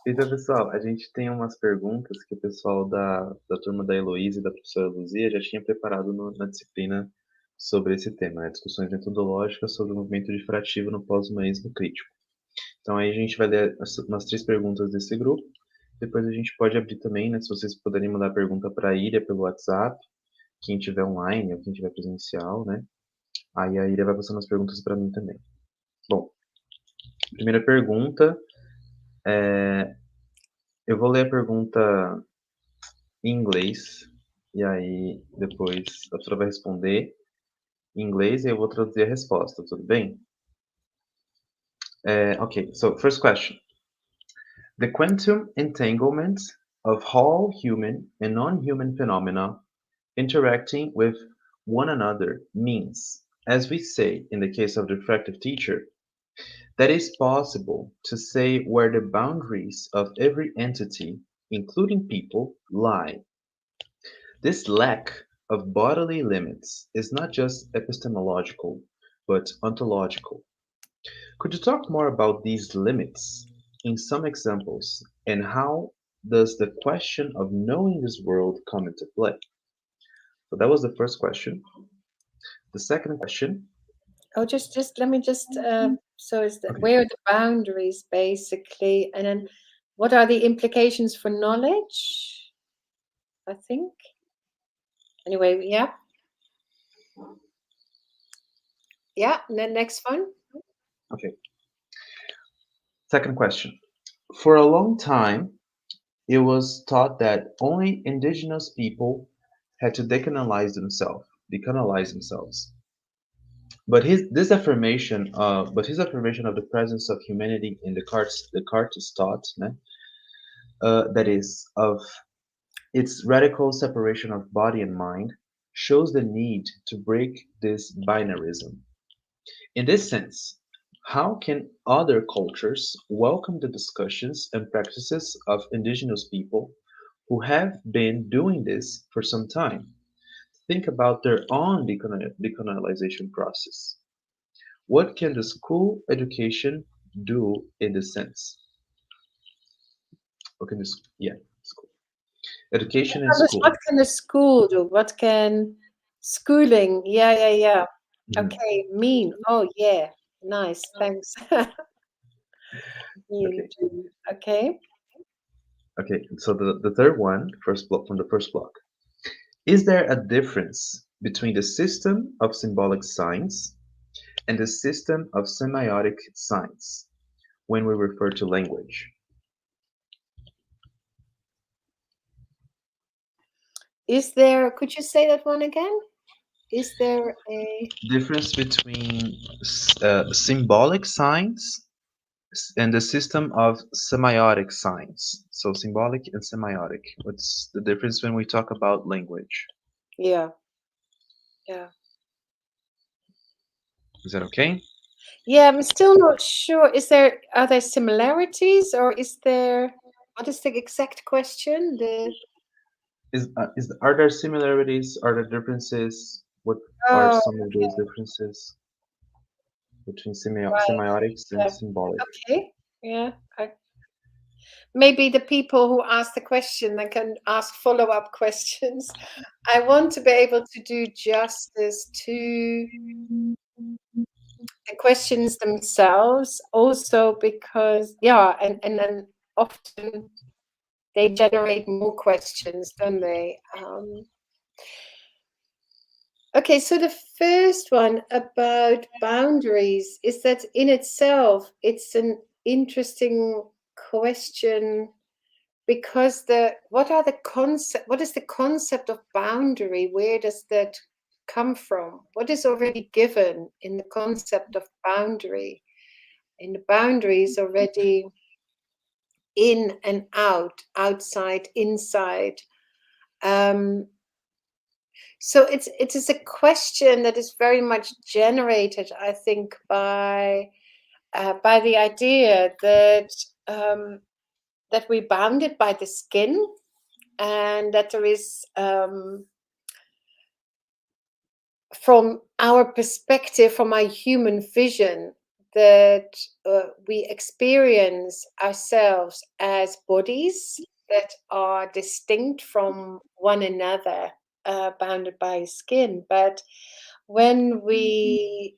Então, pessoal, a gente tem umas perguntas que o pessoal da turma da Heloísa e da professora Luzia já tinha preparado na disciplina sobre esse tema, né? Discussões metodológicas sobre o movimento difrativo no pós-humanismo crítico. Então, aí a gente vai ler umas 3 perguntas desse grupo. Depois a gente pode abrir também, né? Se vocês puderem mandar pergunta para a Ilha pelo WhatsApp, quem tiver online ou quem tiver presencial, né? Aí a Ilha vai passando as perguntas para mim também. Bom, primeira pergunta eu vou ler a pergunta em inglês, e aí depois a professora vai responder em inglês e eu vou traduzir a resposta, tudo bem? Okay, so first question. The quantum entanglement of all human and non-human phenomena interacting with one another means, as we say in the case of the diffractive teacher, that it's possible to say where the boundaries of every entity, including people, lie. This lack of bodily limits is not just epistemological, but ontological. Could you talk more about these limits in some examples, and how does the question of knowing this world come into play? So that was the first question. The second question. Oh, just let me so is that where are the boundaries basically, and then what are the implications for knowledge? I think. Anyway, yeah. Yeah, and then next one. Okay. Second question. For a long time, it was thought that only indigenous people had to decolonize themselves. But his affirmation of the presence of humanity in Descartes' thought, that is, of its radical separation of body and mind, shows the need to break this binarism. In this sense, how can other cultures welcome the discussions and practices of indigenous people who have been doing this for some time? Think about their own decolonization process. What can the school education do in this sense? What can school education in school? What can the school do? What can schooling? Yeah. Mm-hmm. Okay, mean. Oh yeah, nice. Thanks. Okay. Okay. So the third one, from the first block. Is there a difference between the system of symbolic signs and the system of semiotic signs when we refer to language? Could you say that one again? Is there a difference between symbolic signs and the system of semiotic signs? So symbolic and semiotic. What's the difference when we talk about language? Yeah. Is that okay? Yeah, I'm still not sure. Are there similarities, or what is the exact question? Are there similarities? Are there differences? What are some of those differences? between Right. semiotics and Yeah. symbolic. Okay. Yeah. Maybe the people who ask the question, they can ask follow-up questions. I want to be able to do justice to the questions themselves, also because, yeah, and then often they generate more questions, don't they? Okay, so the first one about boundaries is that in itself, it's an interesting question, because what is the concept of boundary? Where does that come from? What is already given in the concept of boundary? In the boundaries already in and out, outside, inside. So it is a question that is very much generated, I think, by the idea that that we're bounded by the skin, and that there is, from our perspective, from our human vision, that we experience ourselves as bodies that are distinct from one another, bounded by skin. But when we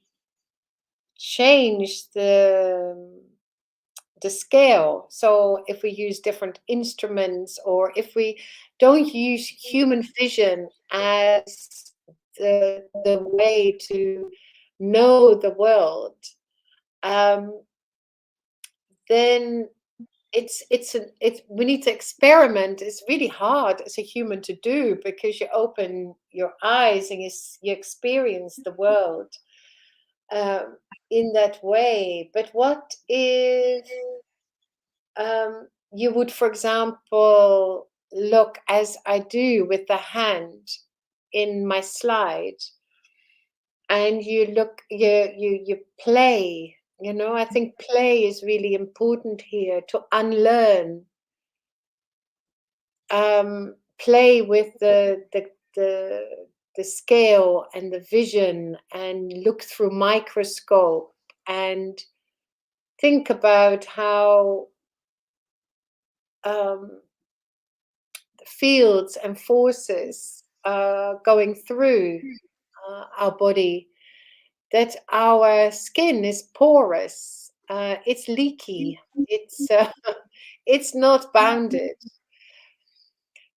change the scale, so if we use different instruments, or if we don't use human vision as the way to know the world, then we need to experiment. It's really hard as a human to do, because you open your eyes and you experience the world in that way. But what if you would, for example, look as I do with the hand in my slide, and you look, you play. I think play is really important here, to unlearn. Play with the scale and the vision, and look through microscope, and think about how the fields and forces going through our body, that our skin is porous, it's leaky, it's not bounded.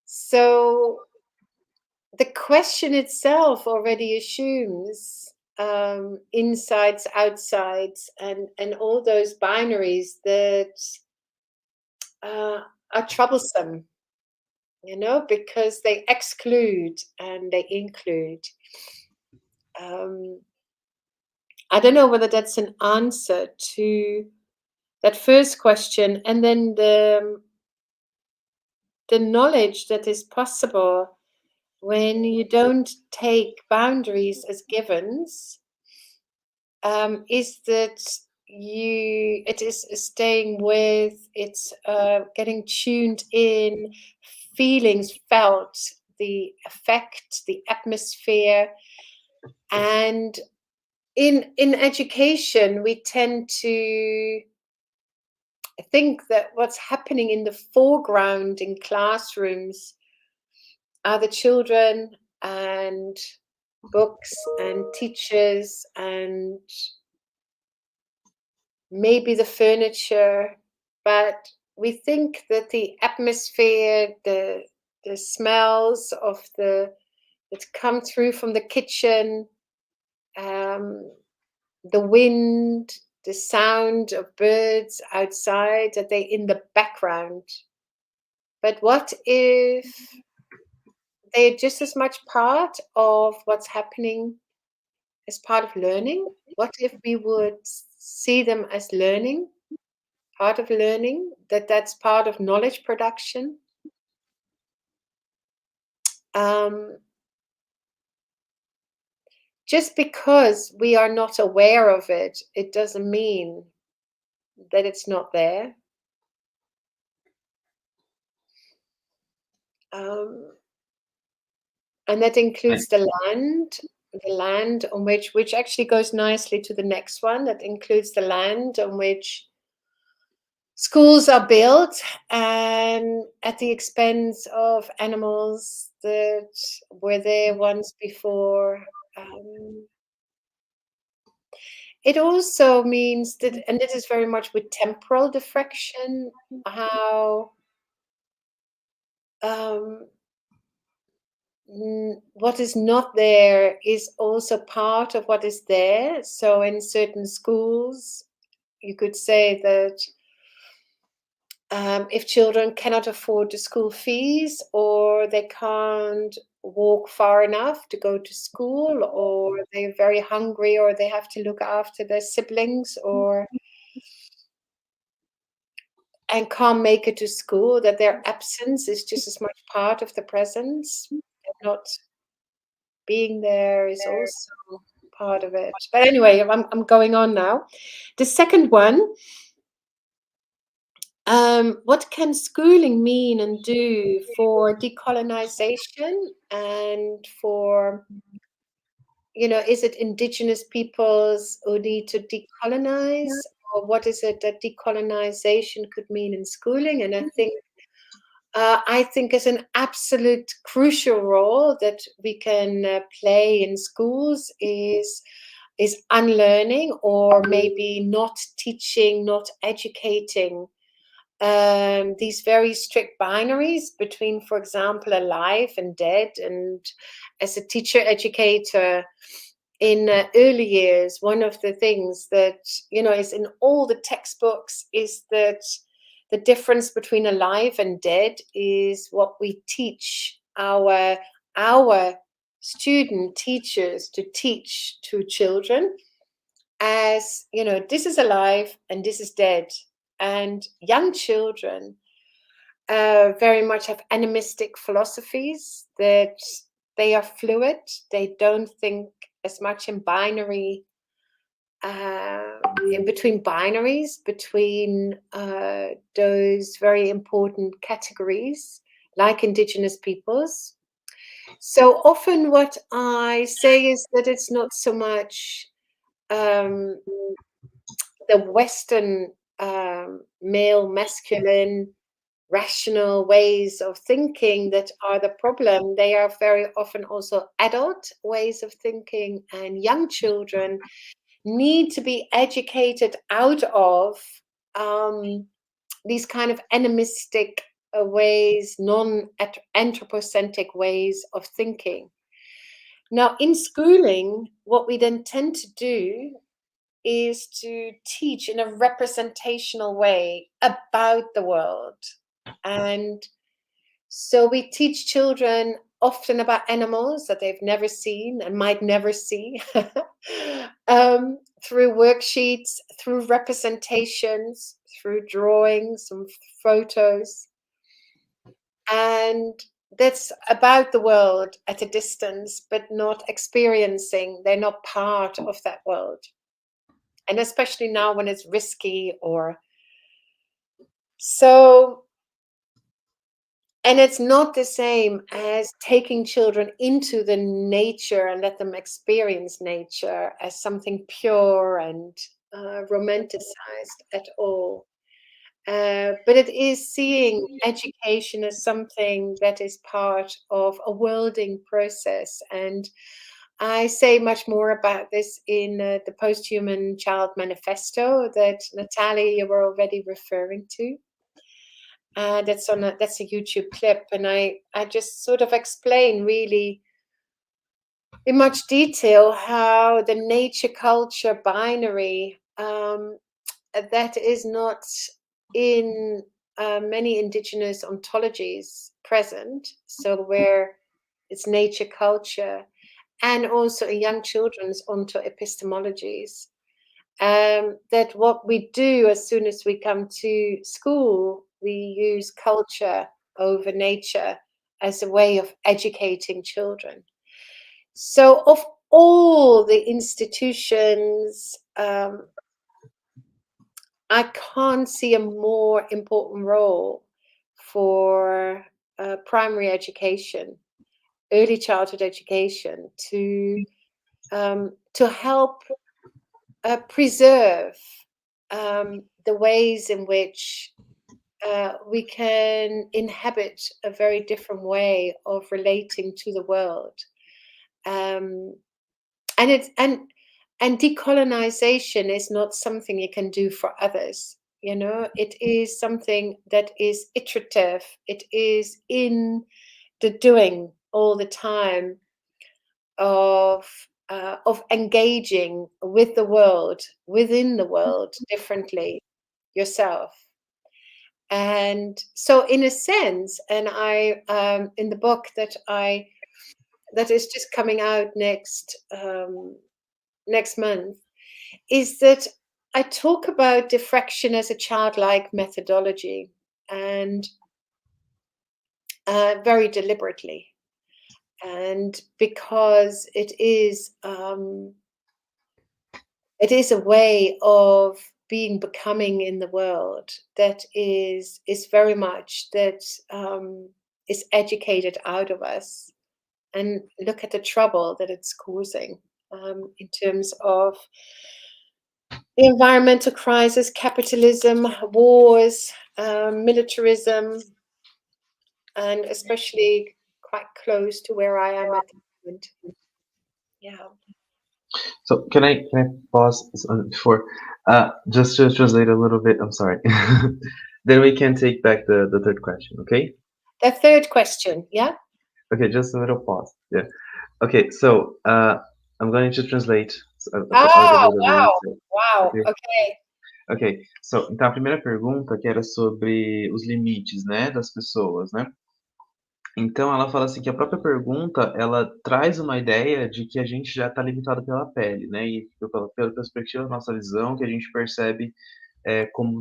So the question itself already assumes insides, outsides, and all those binaries that are troublesome, because they exclude and they include. I don't know whether that's an answer to that first question. And then the knowledge that is possible when you don't take boundaries as givens, is that it is staying with, it's getting tuned in, feelings felt, the effect, the atmosphere. And in education, we tend to think that what's happening in the foreground in classrooms are the children and books and teachers and maybe the furniture, but we think that the atmosphere, the smells of that come through from the kitchen, the wind, the sound of birds outside, that they're in the background. But what if they're just as much part of what's happening as part of learning? What if we would see them as learning, part of learning, that's part of knowledge production? Just because we are not aware of it, it doesn't mean that it's not there. And that includes the land, the land on which actually goes nicely to the next one, that includes the land on which schools are built, and at the expense of animals that were there once before. It also means that, and this is very much with temporal diffraction, how what is not there is also part of what is there. So in certain schools, you could say that if children cannot afford the school fees, or they can't walk far enough to go to school, or they're very hungry, or they have to look after their siblings, and can't make it to school, that their absence is just as much part of the presence. Not being there is also part of it. But anyway, I'm going on now. The second one, what can schooling mean and do for decolonization, and for, is it indigenous peoples who need to decolonize, or what is it that decolonization could mean in schooling? And I think is an absolute crucial role that we can play in schools is unlearning, or maybe not teaching, not educating these very strict binaries between, for example, alive and dead. And as a teacher educator in early years, one of the things that is in all the textbooks is that the difference between alive and dead is what we teach our student teachers to teach to children, as this is alive and this is dead. And young children very much have animistic philosophies, that they are fluid, they don't think as much in binary, in between binaries, between those very important categories, like indigenous peoples. So often what I say is that it's not so much the Western male, masculine, rational ways of thinking that are the problem. They are very often also adult ways of thinking, and young children need to be educated out of these kind of animistic ways, non-anthropocentric ways of thinking. Now, in schooling, what we then tend to do is to teach in a representational way about the world. And so we teach children often about animals that they've never seen and might never see, through worksheets, through representations, through drawings and photos. And that's about the world at a distance, but not experiencing. They're not part of that world. And especially now when it's risky, or so. And it's not the same as taking children into the nature and let them experience nature as something pure and romanticized at all. But it is seeing education as something that is part of a worlding process. And I say much more about this in the Post-Human Child Manifesto that Natalie, you were already referring to. That's a YouTube clip, and I just sort of explain really in much detail how the nature culture binary that is not in many indigenous ontologies present, so where it's nature culture, and also in young children's onto epistemologies. That what we do as soon as we come to school, we use culture over nature as a way of educating children. So of all the institutions, I can't see a more important role for primary education, early childhood education, to to help preserve the ways in which we can inhabit a very different way of relating to the world. And decolonization is not something you can do for others. It is something that is iterative. It is in the doing all the time of engaging with the world, within the world, differently yourself. And so, in a sense, and I in the book that is just coming out next month, is that I talk about diffraction as a childlike methodology, and very deliberately, and because it is a way of becoming in the world that is very much that is educated out of us, and look at the trouble that it's causing in terms of the environmental crisis, capitalism, wars, militarism, and especially quite close to where I am at the moment. Yeah. So can I pause before just to translate a little bit? I'm sorry. Then we can take back the third question, okay? The third question, yeah? Okay, just a little pause. Yeah. Okay, so I'm going to translate. Wow, ok. Ok, so, então a primeira pergunta que era sobre os limites, né, das pessoas, né? Então ela fala assim que a própria pergunta, ela traz uma ideia de que a gente já está limitado pela pele, né, e pela perspectiva da nossa visão, que a gente percebe como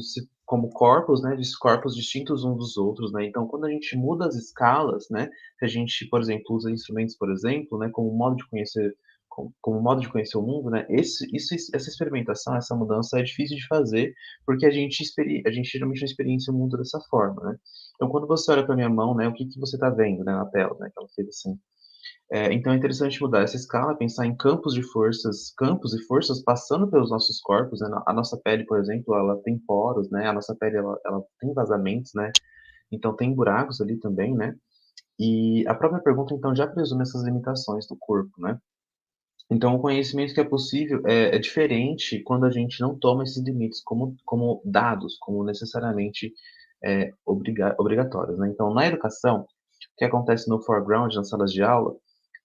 corpos, né, corpos distintos uns dos outros, né. Então quando a gente muda as escalas, né, se a gente, por exemplo, usa instrumentos, por exemplo, né, como modo de conhecer o mundo, né, essa experimentação, essa mudança é difícil de fazer, porque a gente geralmente não experiencia o mundo dessa forma, né. Então quando você olha para minha mão, né, o que você está vendo, né, na tela, né, que ela fez assim. Então é interessante mudar essa escala, pensar em campos e forças passando pelos nossos corpos, né? A nossa pele, por exemplo, ela tem poros, né? A nossa pele, ela tem vazamentos, né? Então tem buracos ali também, né? E a própria pergunta, então, já presume essas limitações do corpo, né? Então o conhecimento que é possível é diferente quando a gente não toma esses limites como dados, como necessariamente obrigatórios, né? Então na educação, o que acontece no foreground, nas salas de aula,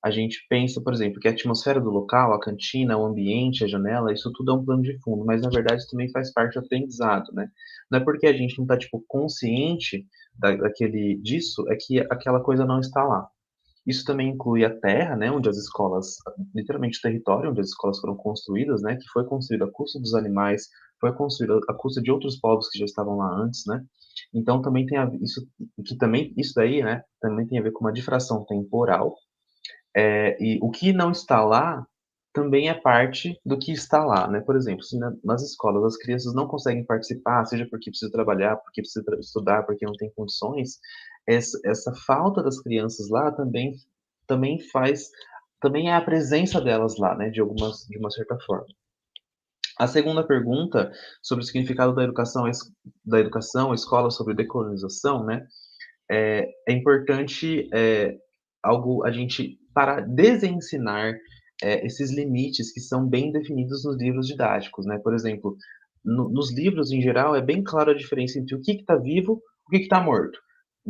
a gente pensa, por exemplo, que a atmosfera do local, a cantina, o ambiente, a janela, isso tudo é um plano de fundo, mas na verdade isso também faz parte do aprendizado, né? Não é porque a gente não está, tipo, consciente disso, é que aquela coisa não está lá. Isso também inclui a terra, né, onde as escolas, literalmente o território onde as escolas foram construídas, né, que foi construído a custa dos animais, foi construído a custa de outros povos que já estavam lá antes, né? Então também tem isso daí, né, também tem a ver com uma difração temporal, e o que não está lá também é parte do que está lá, né? Por exemplo, se nas escolas as crianças não conseguem participar, seja porque precisa trabalhar, porque precisa estudar, porque não tem condições, essa falta das crianças lá também é a presença delas lá, né? De uma certa forma. A segunda pergunta sobre o significado da educação, a escola sobre decolonização, né? É importante a gente para desensinar esses limites que são bem definidos nos livros didáticos, né? Por exemplo, nos livros em geral é bem clara a diferença entre o que está vivo, o que está morto.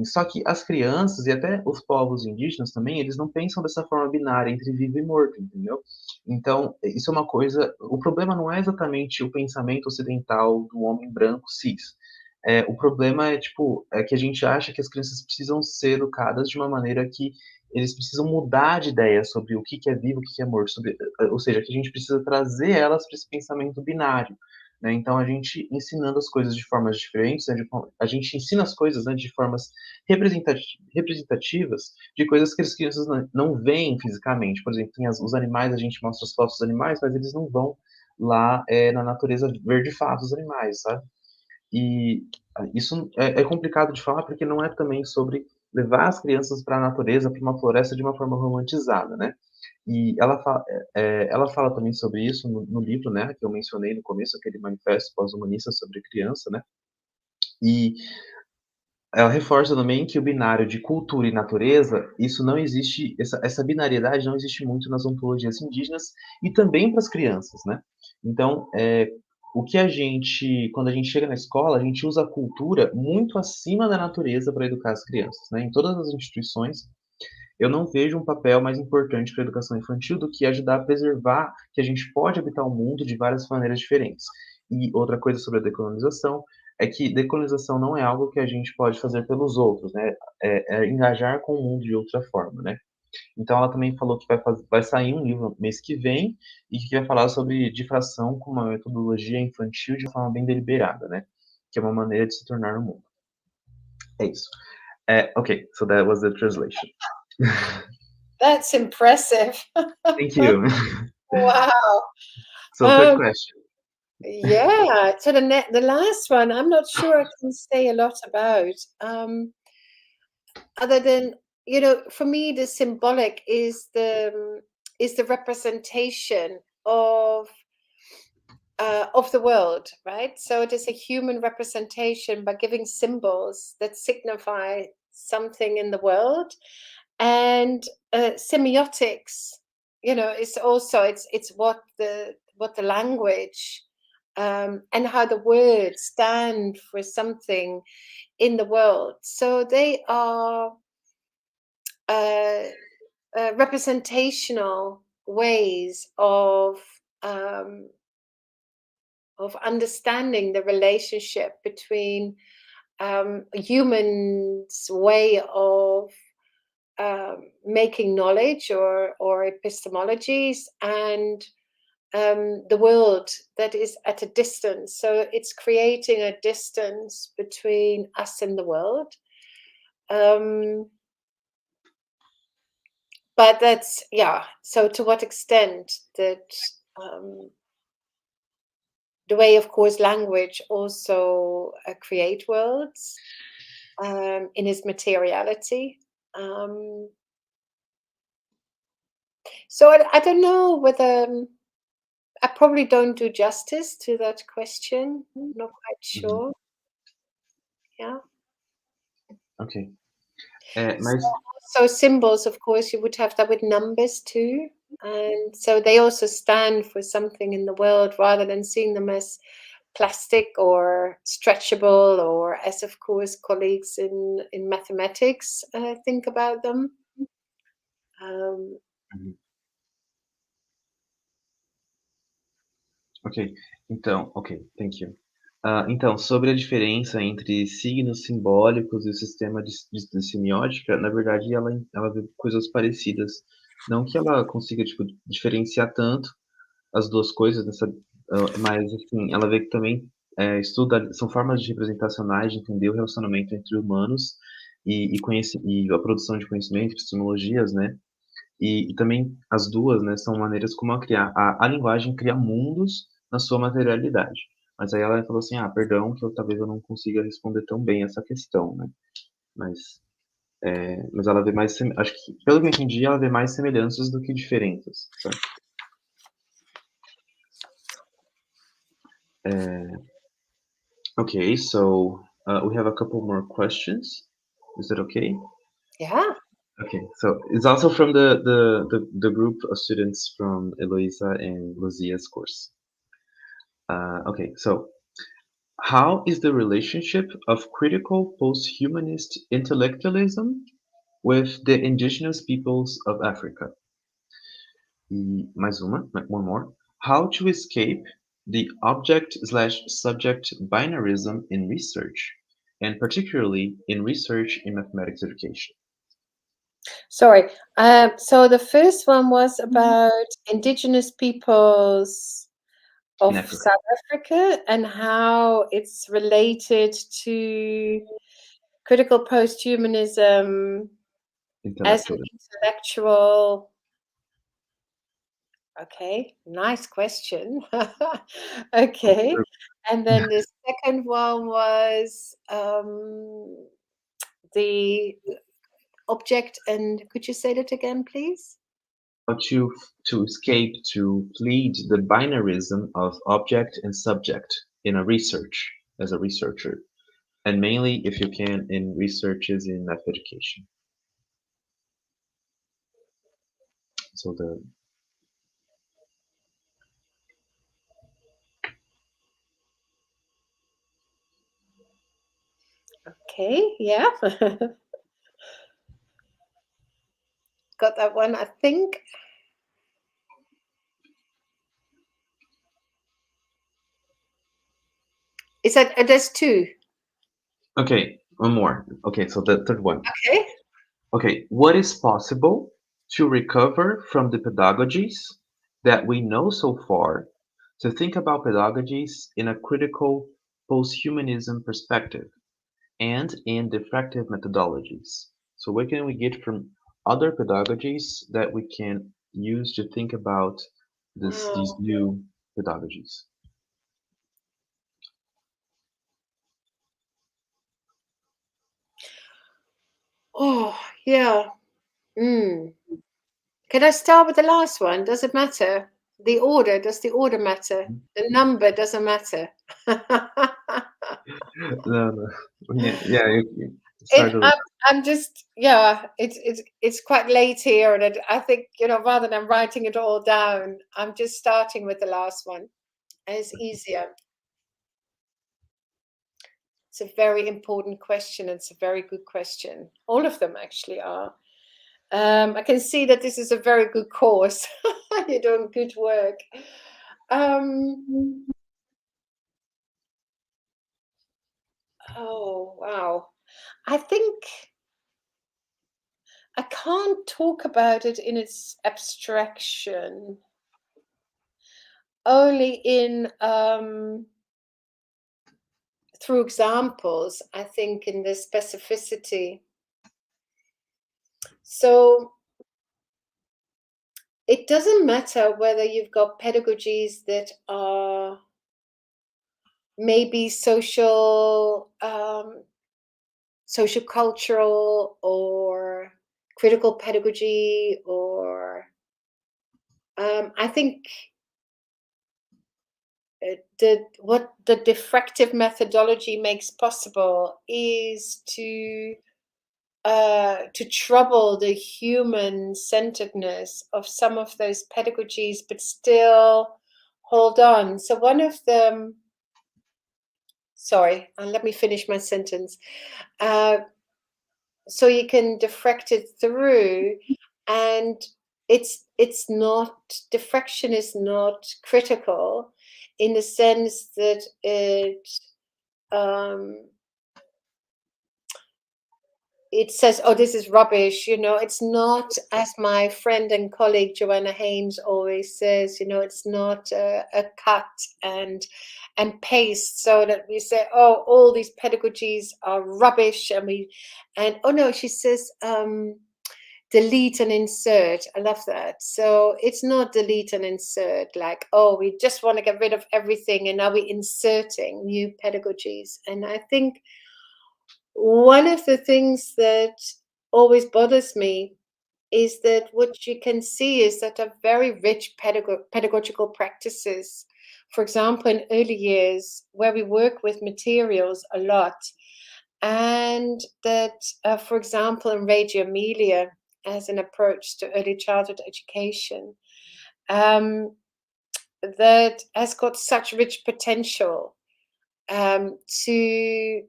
Só que as crianças e até os povos indígenas também, eles não pensam dessa forma binária entre vivo e morto, entendeu? Então, isso é uma coisa. O problema não é exatamente o pensamento ocidental do homem branco cis. O problema é que a gente acha que as crianças precisam ser educadas de uma maneira que eles precisam mudar de ideia sobre o que é vivo, o que é morto, ou seja, que a gente precisa trazer elas para esse pensamento binário, né? Então a gente ensinando as coisas de formas diferentes, né, a gente ensina as coisas, né, de formas representativas de coisas que as crianças não veem fisicamente. Por exemplo, os animais, a gente mostra as fotos dos animais, mas eles não vão lá na natureza ver de fato os animais, sabe? E isso é complicado de falar porque não é também sobre levar as crianças para a natureza, para uma floresta de uma forma romantizada, né? E ela fala também sobre isso no livro, né, que eu mencionei no começo, aquele manifesto pós-humanista sobre criança, né, e ela reforça também que o binário de cultura e natureza, isso não existe, essa binariedade não existe muito nas ontologias indígenas e também para as crianças, né. Então, o que quando a gente chega na escola, a gente usa a cultura muito acima da natureza para educar as crianças, né. Em todas as instituições, eu não vejo um papel mais importante para a educação infantil do que ajudar a preservar que a gente pode habitar o mundo de várias maneiras diferentes. E outra coisa sobre a decolonização é que decolonização não é algo que a gente pode fazer pelos outros, né? É engajar com o mundo de outra forma, né? Então ela também falou que vai sair um livro mês que vem e que vai falar sobre difração com uma metodologia infantil de forma bem deliberada, né? Que é uma maneira de se tornar no mundo. É isso. Okay, so that was the translation. That's impressive. Thank you. Wow. So third question. Yeah. So the last one, I'm not sure I can say a lot about, other than, for me, the symbolic is the representation of the world, right? So it is a human representation by giving symbols that signify something in the world, and semiotics. It's also it's what the language, and how the words stand for something in the world. So they are representational ways of understanding the relationship between a human's way of making knowledge or epistemologies, and the world that is at a distance. So it's creating a distance between us and the world. But that's, so to what extent that the way, of course, language also create worlds in its materiality. So I don't know whether I probably don't do justice to that question. I'm not quite sure. Yeah. Okay. So symbols, of course, you would have that with numbers too. And so they also stand for something in the world, rather than seeing them as plastic or stretchable, or as, of course, colleagues in mathematics think about them. Ok, então, thank you. Então, sobre a diferença entre signos simbólicos e o sistema de semiótica, na verdade, ela vê coisas parecidas. Não que ela consiga, tipo, diferenciar tanto as duas coisas, mas, assim, ela vê que também são formas de representacionais de entender o relacionamento entre humanos e a produção de conhecimento, epistemologias, né? E também as duas, né, são maneiras como a linguagem cria mundos na sua materialidade. Mas aí ela falou assim, perdão, que talvez eu não consiga responder tão bem essa questão, né? Mas ela vê mais, acho que, pelo que eu entendi, ela vê mais semelhanças do que diferenças, certo? Okay, so we have a couple more questions. Is that okay? Yeah. Okay, so it's also from the group of students from Eloisa and Lucia's course. Okay, so how is the relationship of critical post-humanist intellectualism with the indigenous peoples of Africa? One more. How to escape the object/subject binarism in research, and particularly in research in mathematics education? Sorry. So the first one was about indigenous peoples of South Africa and how it's related to critical post-humanism as an intellectual. Okay, nice question. Okay. And then the second one was the object, and could you say that again, please? to escape, to plead the binarism of object and subject in a research as a researcher, and mainly, if you can, in researches in math education. So the Okay, yeah. Got that one, I think. Is that there's two? Okay, one more. Okay, so the third one. Okay. Okay, what is possible to recover from the pedagogies that we know so far to think about pedagogies in a critical posthumanism perspective and in diffractive methodologies? So what can we get from other pedagogies that we can use to think about these new pedagogies? Oh, yeah. Mm. Can I start with the last one? Does it matter? The order, does the order matter? The number doesn't matter. No. Yeah, start with. I'm just, yeah, it's quite late here, and I think, rather than writing it all down, I'm just starting with the last one. And it's easier. It's a very important question. It's a very good question. All of them actually are. I can see that this is a very good course. You're doing good work. Oh, wow. I think I can't talk about it in its abstraction, only in through examples, I think, in the specificity. So it doesn't matter whether you've got pedagogies that are maybe social cultural or critical pedagogy, or I think what the diffractive methodology makes possible is to trouble the human centeredness of some of those pedagogies, but still hold on. So one of them, sorry, let me finish my sentence. So you can diffract it through, and it's not, diffraction is not critical in the sense that it says, oh, this is rubbish, it's not, as my friend and colleague Joanna Haynes always says, it's not a cut and paste, so that we say, oh, all these pedagogies are rubbish, and oh no, she says, delete and insert. I love that. So it's not delete and insert, like, oh, we just want to get rid of everything and now we're inserting new pedagogies. And I think one of the things that always bothers me is that what you can see is that are very rich pedagogical practices. For example, in early years, where we work with materials a lot, and that, for example, in Radio Amelia, as an approach to early childhood education, that has got such rich potential to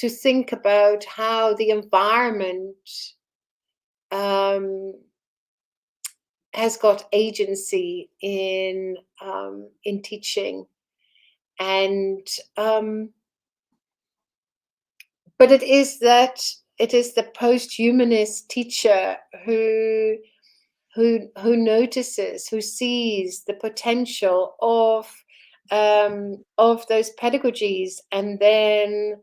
think about how the environment has got agency in teaching, and but it is the post-humanist teacher who notices, who sees the potential of those pedagogies, and then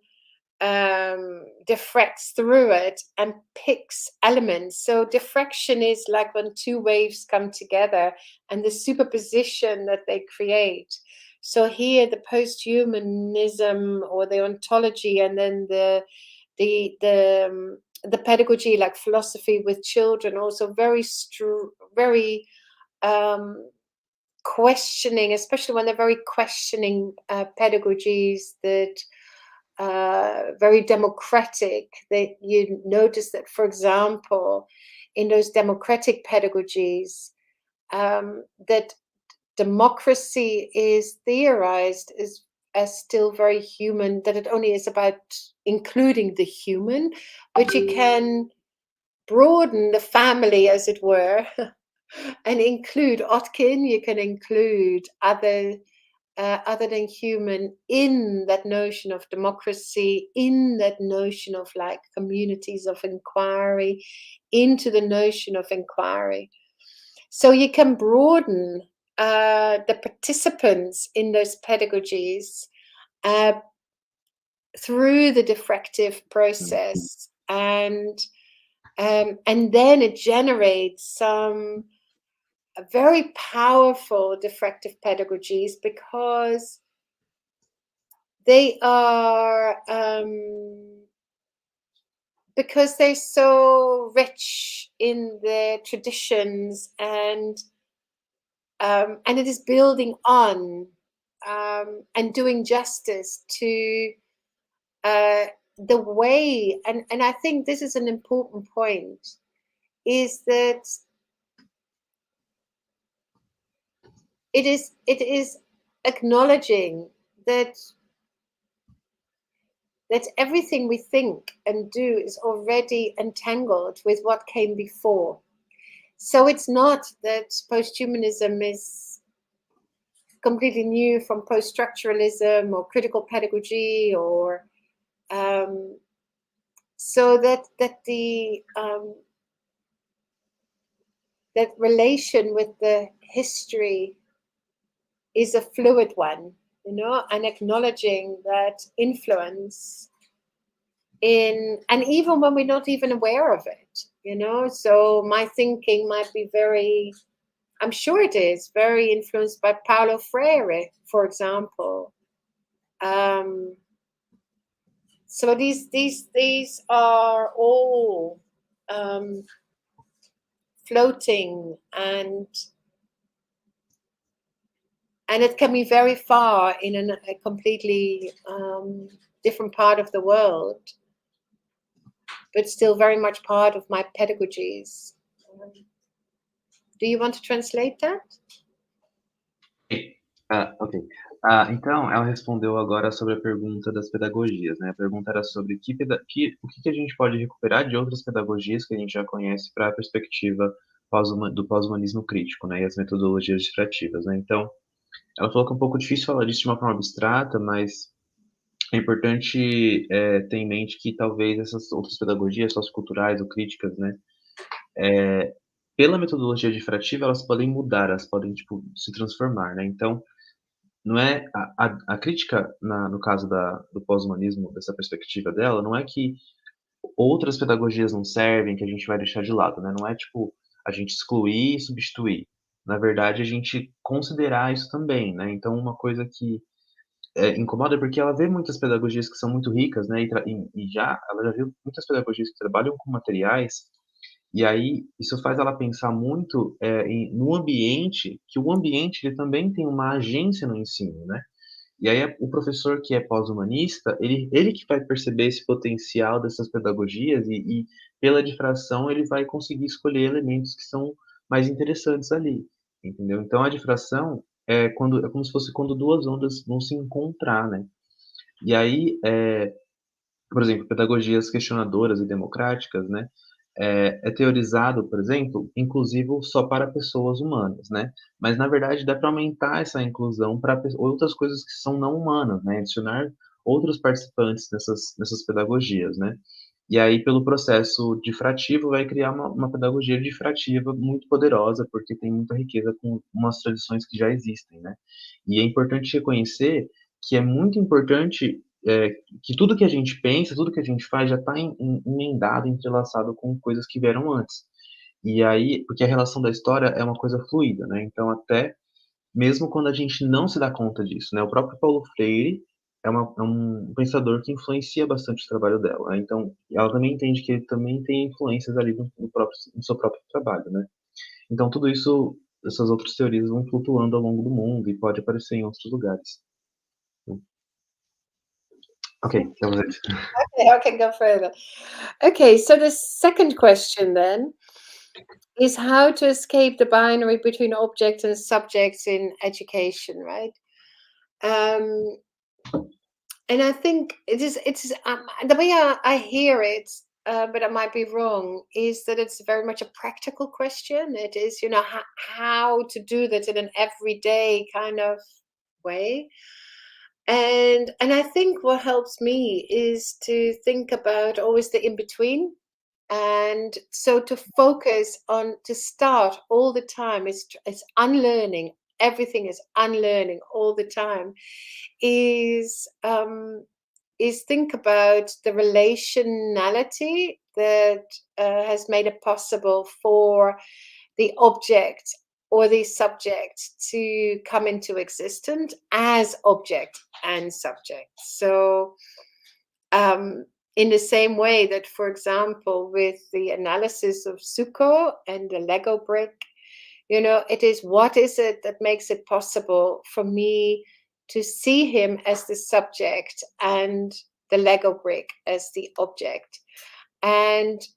diffracts through it and picks elements. So diffraction is like when two waves come together and the superposition that they create. So here the post-humanism or the ontology, and then the the pedagogy, like philosophy with children, also very questioning, especially when they're very questioning pedagogies that very democratic. That you notice that, for example, in those democratic pedagogies, that democracy is theorized as still very human, that it only is about including the human, but you can broaden the family, as it were, and include Otkin, you can include other than human in that notion of democracy, in that notion of like communities of inquiry, into the notion of inquiry. So you can broaden the participants in those pedagogies through the diffractive process, and then it generates some very powerful diffractive pedagogies, because they are because they're so rich in their traditions, and it is building on and doing justice to the way, and I think this is an important point, is that it is acknowledging that everything we think and do is already entangled with what came before. So it's not that posthumanism is completely new from post-structuralism or critical pedagogy, or so that the that relation with the history is a fluid one, you know, and acknowledging that influence in, and even when we're not even aware of it, you know. So my thinking might be very, I'm sure it is very influenced by Paulo Freire, for example. So these are all floating, and it can be very far in a completely different part of the world, but still very much part of my pedagogies. Do you want to translate that? Ok. Então, ela respondeu agora sobre a pergunta das pedagogias, né? A pergunta era sobre o que a gente pode recuperar de outras pedagogias que a gente já conhece para a perspectiva do pós-humanismo crítico, né? E as metodologias difrativas, né? Então, ela falou que é um pouco difícil falar disso de uma forma abstrata, mas é importante ter em mente que talvez essas outras pedagogias socioculturais ou críticas, né? Pela metodologia difrativa, elas podem mudar, elas podem, tipo, se transformar, né? Então, não é a crítica no caso do pós-humanismo, dessa perspectiva dela, não é que outras pedagogias não servem, que a gente vai deixar de lado, né? Não é tipo a gente excluir e substituir. Na verdade, a gente considerar isso também, né? Então, uma coisa que incomoda é porque ela vê muitas pedagogias que são muito ricas, né? Ela já viu muitas pedagogias que trabalham com materiais. E aí, isso faz ela pensar muito no ambiente, que o ambiente ele também tem uma agência no ensino, né? E aí, o professor que é pós-humanista, ele que vai perceber esse potencial dessas pedagogias e pela difração, ele vai conseguir escolher elementos que são mais interessantes ali, entendeu? Então, a difração é como se fosse quando duas ondas vão se encontrar, né? E aí, por exemplo, pedagogias questionadoras e democráticas, né? É teorizado, por exemplo, inclusivo só para pessoas humanas, né? Mas, na verdade, dá para aumentar essa inclusão para outras coisas que são não humanas, né? Adicionar outros participantes nessas pedagogias, né? E aí, pelo processo difrativo, vai criar uma pedagogia difrativa muito poderosa, porque tem muita riqueza com umas tradições que já existem, né? E é importante reconhecer que é muito importante que tudo que a gente pensa, tudo que a gente faz já está emendado, entrelaçado com coisas que vieram antes. E aí, porque a relação da história é uma coisa fluida, né? Então, até mesmo quando a gente não se dá conta disso, né? O próprio Paulo Freire, é um pensador que influencia bastante o trabalho dela, né? Então, ela também entende que ele também tem influências ali no seu próprio trabalho, né? Então, tudo isso, essas outras teorias vão flutuando ao longo do mundo e pode aparecer em outros lugares. Okay, that was it. Okay, I can go further. Okay, so the second question then is how to escape the binary between objects and subjects in education, right? And I think it's the way I hear it, but I might be wrong, is that it's very much a practical question. It is, how to do that in an everyday kind of way. And I think what helps me is to think about always the in between. And so to focus on, to start all the time, it's unlearning. Everything is unlearning all the time. Is think about the relationality that has made it possible for the object or the subject to come into existence as object and subject. So in the same way that, for example, with the analysis of Zuko and the Lego brick, it is what is it that makes it possible for me to see him as the subject and the Lego brick as the object, and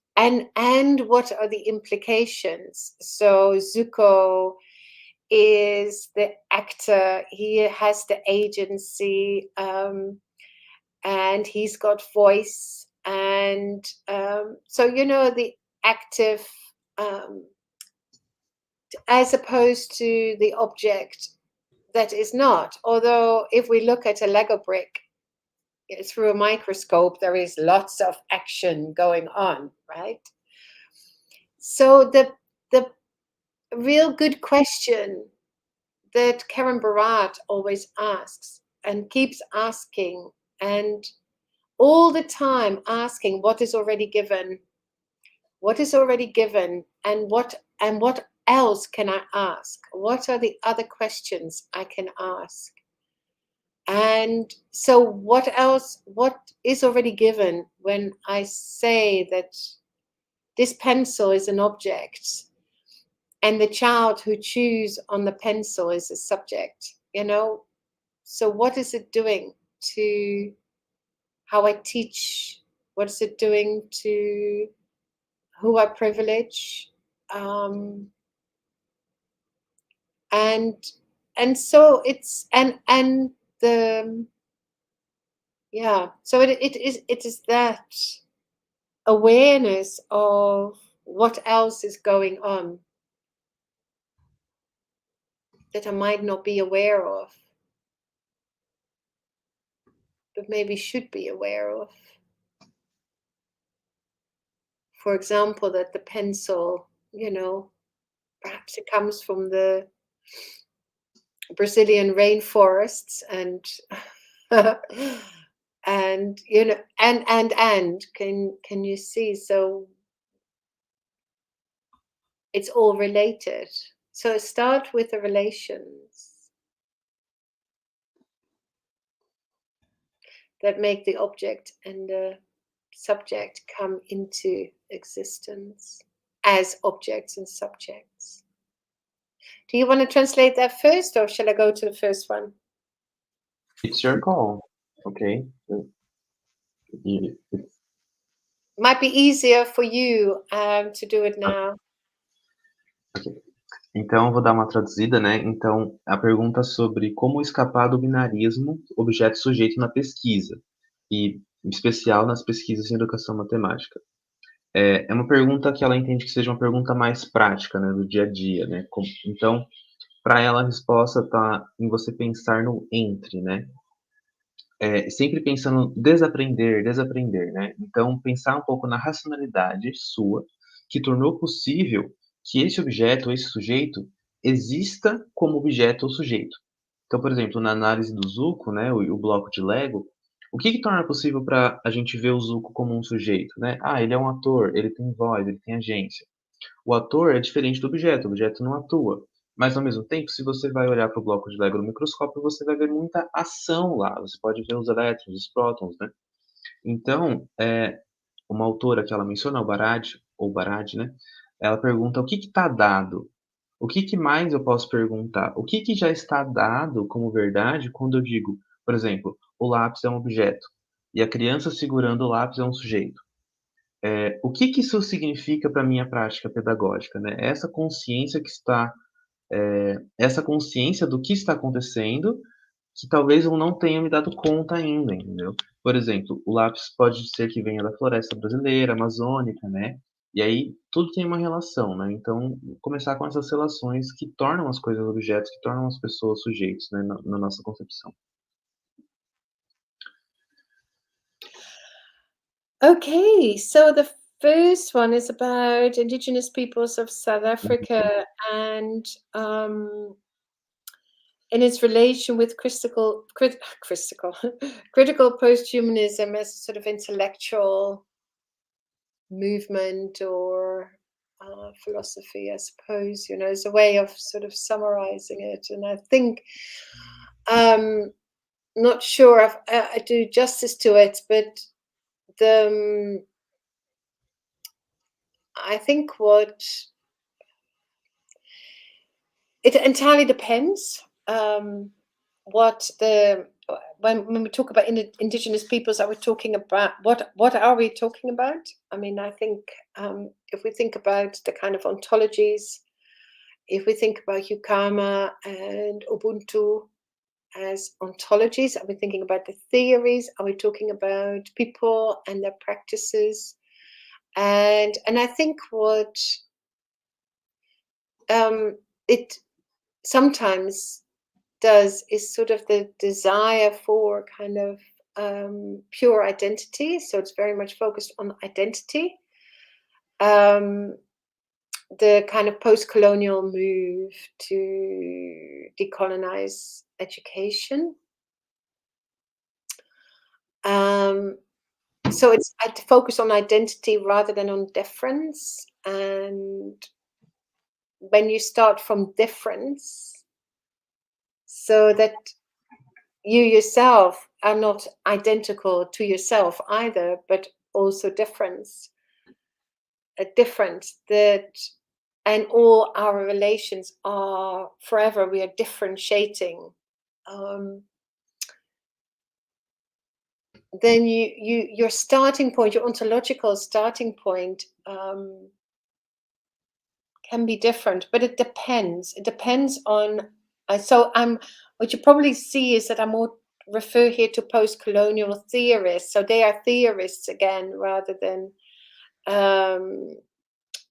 what are the implications? So Zuko is the actor; he has the agency, and he's got voice, and so the active. As opposed to the object that is not. Although if we look at a Lego brick through a microscope, there is lots of action going on, right? So the real good question that Karin Murris always asks and keeps asking, and all the time asking what is already given, and what else can I ask? What are the other questions I can ask? And so what is already given when I say that this pencil is an object and the child who chews on the pencil is a subject, So what is it doing to how I teach? What is it doing to who I privilege? And so it's and the so it is that awareness of what else is going on that I might not be aware of, but maybe should be aware of. For example, that the pencil, perhaps it comes from the Brazilian rainforests and and can you see? So it's all related. So start with the relations that make the object and the subject come into existence as objects and subjects. Do you want to translate that first, or shall I go to the first one? It's your call, okay? Might be easier for you to do it now. Okay. Então, eu vou dar uma traduzida, né? Então, a pergunta sobre como escapar do binarismo objeto-sujeito na pesquisa, e em especial nas pesquisas em educação matemática. É uma pergunta que ela entende que seja uma pergunta mais prática, né, do dia a dia, né? Então, para ela, a resposta está em você pensar no entre, né? Sempre pensando desaprender, né? Então, pensar um pouco na racionalidade sua, que tornou possível que esse objeto, esse sujeito, exista como objeto ou sujeito. Então, por exemplo, na análise do Zuko, né, o bloco de Lego, o que torna possível para a gente ver o Zuko como um sujeito, né? Ele é um ator, ele tem voz, ele tem agência. O ator é diferente do objeto, o objeto não atua. Mas, ao mesmo tempo, se você vai olhar para o bloco de Lego no microscópio, você vai ver muita ação lá. Você pode ver os elétrons, os prótons, né? Então, uma autora que ela menciona, o Barad, né? Ela pergunta o que está dado. O que mais eu posso perguntar? O que já está dado como verdade quando eu digo, por exemplo, o lápis é um objeto e a criança segurando o lápis é um sujeito? O que isso significa para a minha prática pedagógica, né? Essa consciência do que está acontecendo, que talvez eu não tenha me dado conta ainda, entendeu? Por exemplo, o lápis pode ser que venha da floresta brasileira, amazônica, né? E aí tudo tem uma relação, né? Então, começar com essas relações que tornam as coisas objetos, que tornam as pessoas sujeitos, né, na nossa concepção. Okay, so the first one is about indigenous peoples of South Africa and in its relation with critical post-humanism as a sort of intellectual movement or philosophy, I suppose, as a way of sort of summarizing it. And I think, not sure if I do justice to it, but I think it entirely depends what when we talk about indigenous peoples, are we talking about what are we talking about? I mean, I think if we think about the kind of ontologies, if we think about Hukama and Ubuntu as ontologies, are we thinking about the theories? Are we talking about people and their practices? And I think what it sometimes does is sort of the desire for kind of pure identity. So it's very much focused on identity. The kind of post-colonial move to decolonize education. So it's to focus on identity rather than on difference. And when you start from difference, so that you yourself are not identical to yourself either, but also different, and all our relations are forever, we are differentiating, then your starting point, your ontological starting point, can be different, but it depends on what you probably see is that I more refer here to post-colonial theorists. So they are theorists again rather than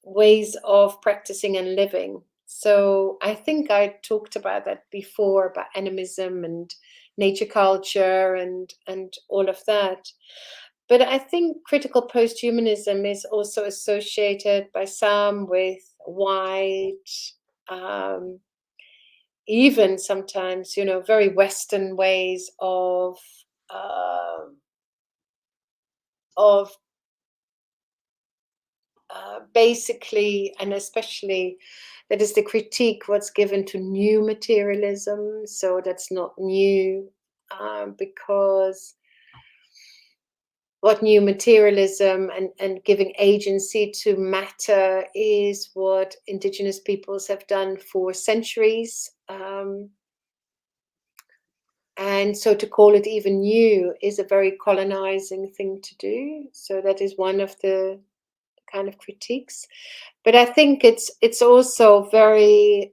ways of practicing and living. So I think I talked about that before, about animism and nature culture and all of that. But I think critical post-humanism is also associated by some with white, even sometimes, very Western ways of basically, and especially, that is the critique what's given to new materialism. So that's not new, because what new materialism and giving agency to matter is what indigenous peoples have done for centuries. And so to call it even new is a very colonizing thing to do. So that is one of the kind of critiques. But I think it's also very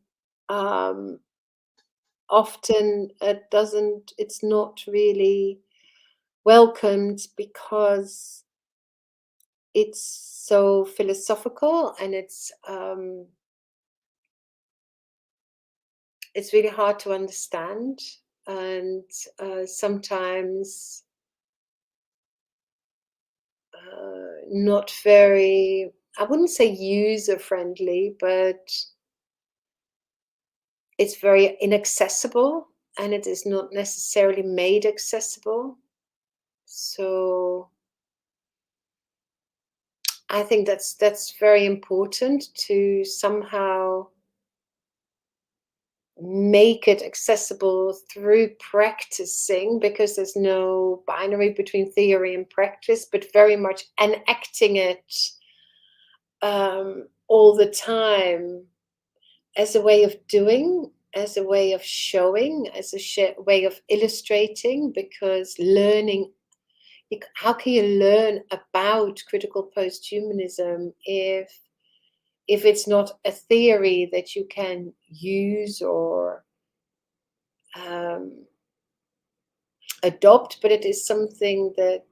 often it's not really welcomed because it's so philosophical and it's really hard to understand, and sometimes not very, I wouldn't say user friendly, but it's very inaccessible, and it is not necessarily made accessible. So I think that's very important to somehow make it accessible through practicing, because there's no binary between theory and practice, but very much enacting it all the time as a way of doing, as a way of showing, as a way of illustrating, because learning, how can you learn about critical posthumanism if it's not a theory that you can use or adopt, but it is something that,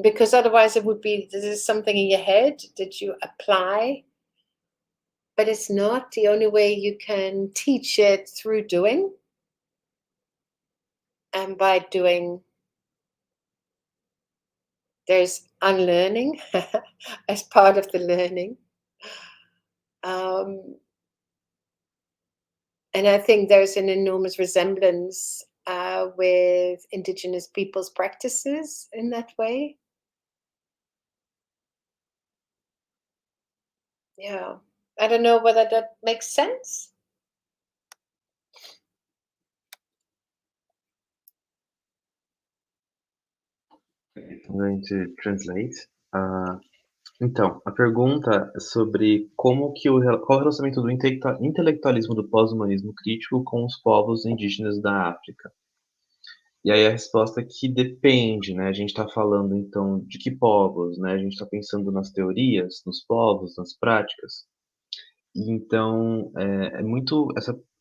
because otherwise it would be, this is something in your head that you apply, but it's not. The only way you can teach it through doing, and by doing there's unlearning as part of the learning. And I think there's an enormous resemblance with Indigenous peoples' practices in that way. Yeah, I don't know whether that makes sense. I'm going to translate. Então, a pergunta é sobre qual o relacionamento do intelectualismo do pós-humanismo crítico com os povos indígenas da África. E aí a resposta é que depende, né? A gente está falando, então, de que povos, né? A gente está pensando nas teorias, nos povos, nas práticas. E então,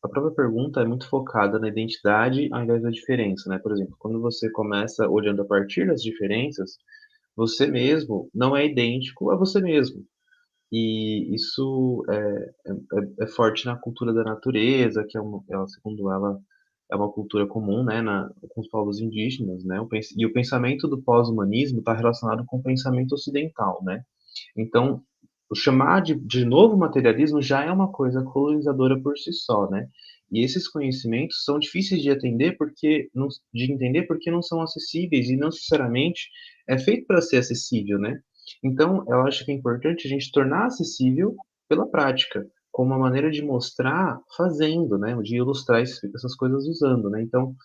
a própria pergunta é muito focada na identidade ao invés da diferença, né? Por exemplo, quando você começa olhando a partir das diferenças, você mesmo não é idêntico a você mesmo. E isso é forte na cultura da natureza, que segundo ela, é uma cultura comum, né, com os povos indígenas, né? E o pensamento do pós-humanismo está relacionado com o pensamento ocidental, né? Então, o chamar de novo materialismo já é uma coisa colonizadora por si só, né? E esses conhecimentos são difíceis de entender porque não são acessíveis e não necessariamente é feito para ser acessível, né? Então, eu acho que é importante a gente tornar acessível pela prática, como uma maneira de mostrar fazendo, né? De ilustrar essas coisas usando, né? Então,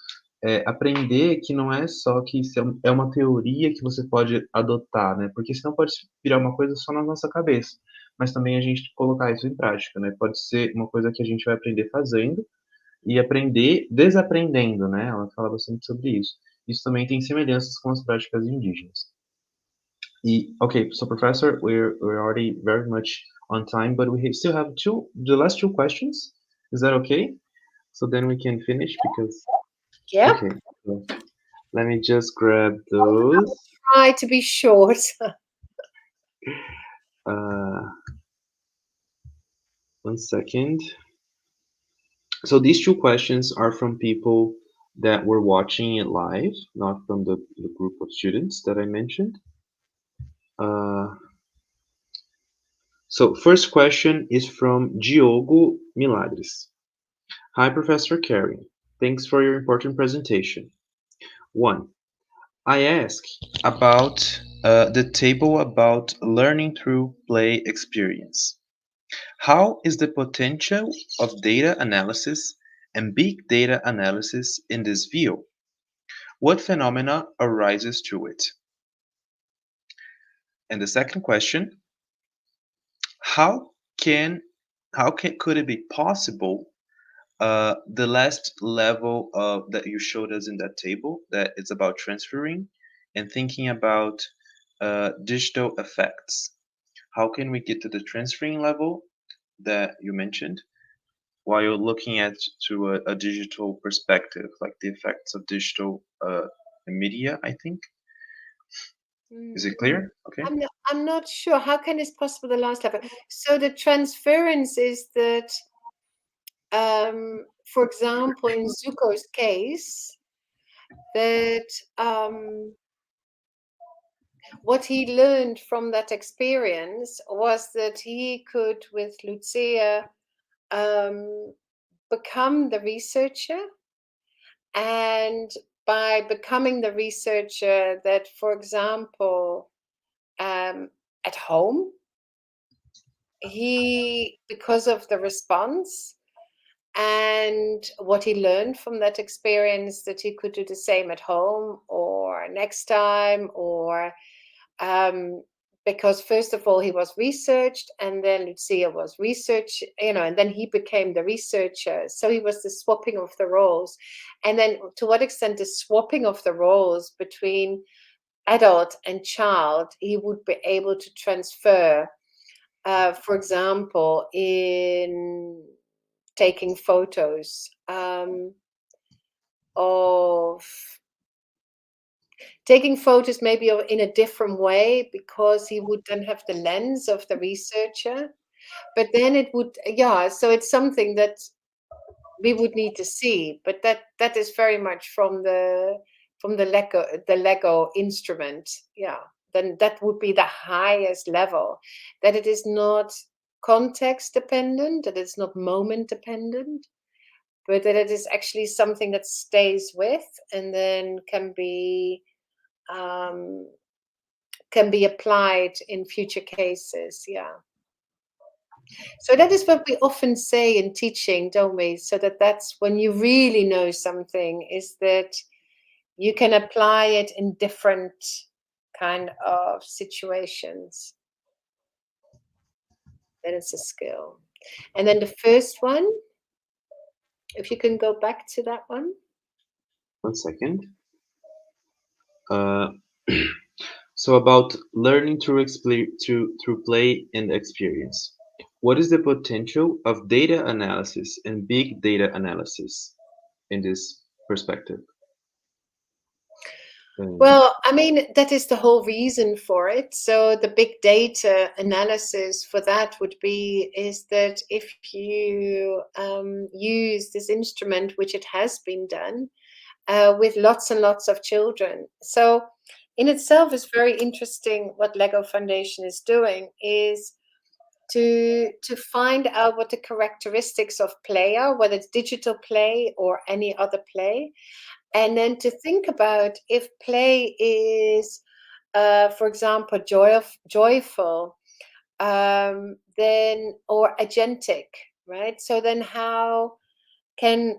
aprender que não é só que isso é uma teoria que você pode adotar, né? Porque senão pode virar uma coisa só na nossa cabeça. Mas também a gente colocar isso em prática, né? Pode ser uma coisa que a gente vai aprender fazendo e aprender desaprendendo, né? Ela fala bastante sobre isso. Isso também tem semelhanças com as práticas indígenas. Okay, so Professor, we're already very much on time, but we still have the last two questions. Is that okay? So then we can finish because. Yeah. Okay. So let me just grab those. Try to be short. One second. So these two questions are from people that were watching it live, not from the group of students that I mentioned. So first question is from Diogo Milagres. Hi, Professor Karin. Thanks for your important presentation. 1. I ask about the table about learning through play experience. How is the potential of data analysis and big data analysis in this view? What phenomena arises through it? And the second question, could it be possible the last level that you showed us in that table, that it's about transferring and thinking about digital effects. How can we get to the transferring level that you mentioned while you're looking at through a digital perspective, like the effects of digital media, I think? Is it clear? Okay. I'm not sure. How can this possible the last level? So the transference is that, for example, in Zuko's case, that what he learned from that experience was that he could, with Lucia, become the researcher, and by becoming the researcher, that, for example, at home, he, because of the response, and what he learned from that experience, that he could do the same at home or next time, or because first of all he was researched, and then Lucia was research, and then he became the researcher. So he was the swapping of the roles. And then to what extent the swapping of the roles between adult and child he would be able to transfer, for example, in taking photos maybe in a different way, because he would then have the lens of the researcher. But then it would, so it's something that we would need to see, but that is very much from the Lego instrument. Then that would be the highest level, that it is not context dependent, that it's not moment dependent, but that it is actually something that stays with and then can be applied in future cases. So that is what we often say in teaching, don't we? So that's when you really know something, is that you can apply it in different kind of situations. That is a skill. And then the first one, if you can go back to that one. 1 second. So about learning through play and experience. What is the potential of data analysis and big data analysis in this perspective? Well, I mean, that is the whole reason for it. So the big data analysis for that is that if you use this instrument, which it has been done, with lots and lots of children. So in itself is very interesting. What Lego Foundation is doing is to find out what the characteristics of play are, whether it's digital play or any other play, and then to think about if play is, for example, joyful, then, or agentic, right? So then how can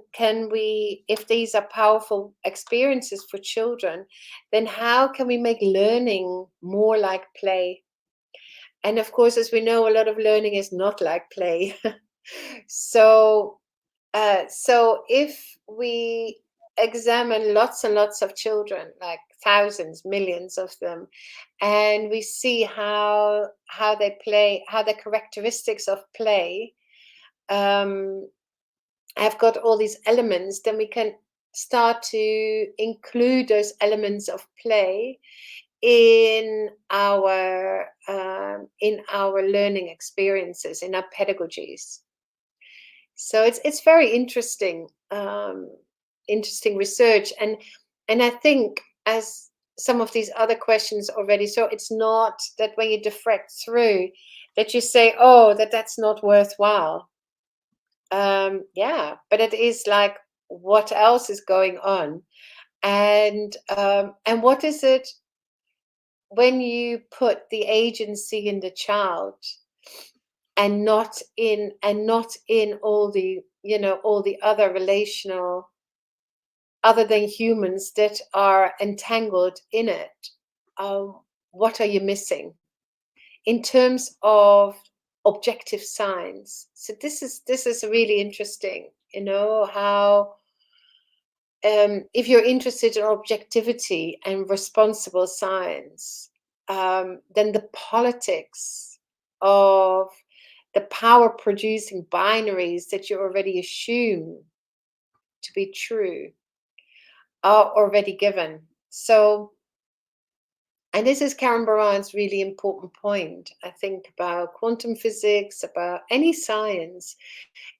we, if these are powerful experiences for children, then how can we make learning more like play? And of course, as we know, a lot of learning is not like play. So if we examine lots and lots of children, like thousands, millions of them, and we see how they play, how the characteristics of play have got all these elements, then we can start to include those elements of play in our learning experiences, in our pedagogies. So it's very interesting, interesting research, and I think, as some of these other questions already, so it's not that when you diffract through that you say, oh, that's not worthwhile. But it is like, what else is going on, and what is it when you put the agency in the child, and not in all the all the other relational, other than humans, that are entangled in it. What are you missing in terms of objective science? So this is really interesting, how if you're interested in objectivity and responsible science, then the politics of the power producing binaries that you already assume to be true are already given. So, and this is Karin Murris's really important point, I think, about quantum physics, about any science,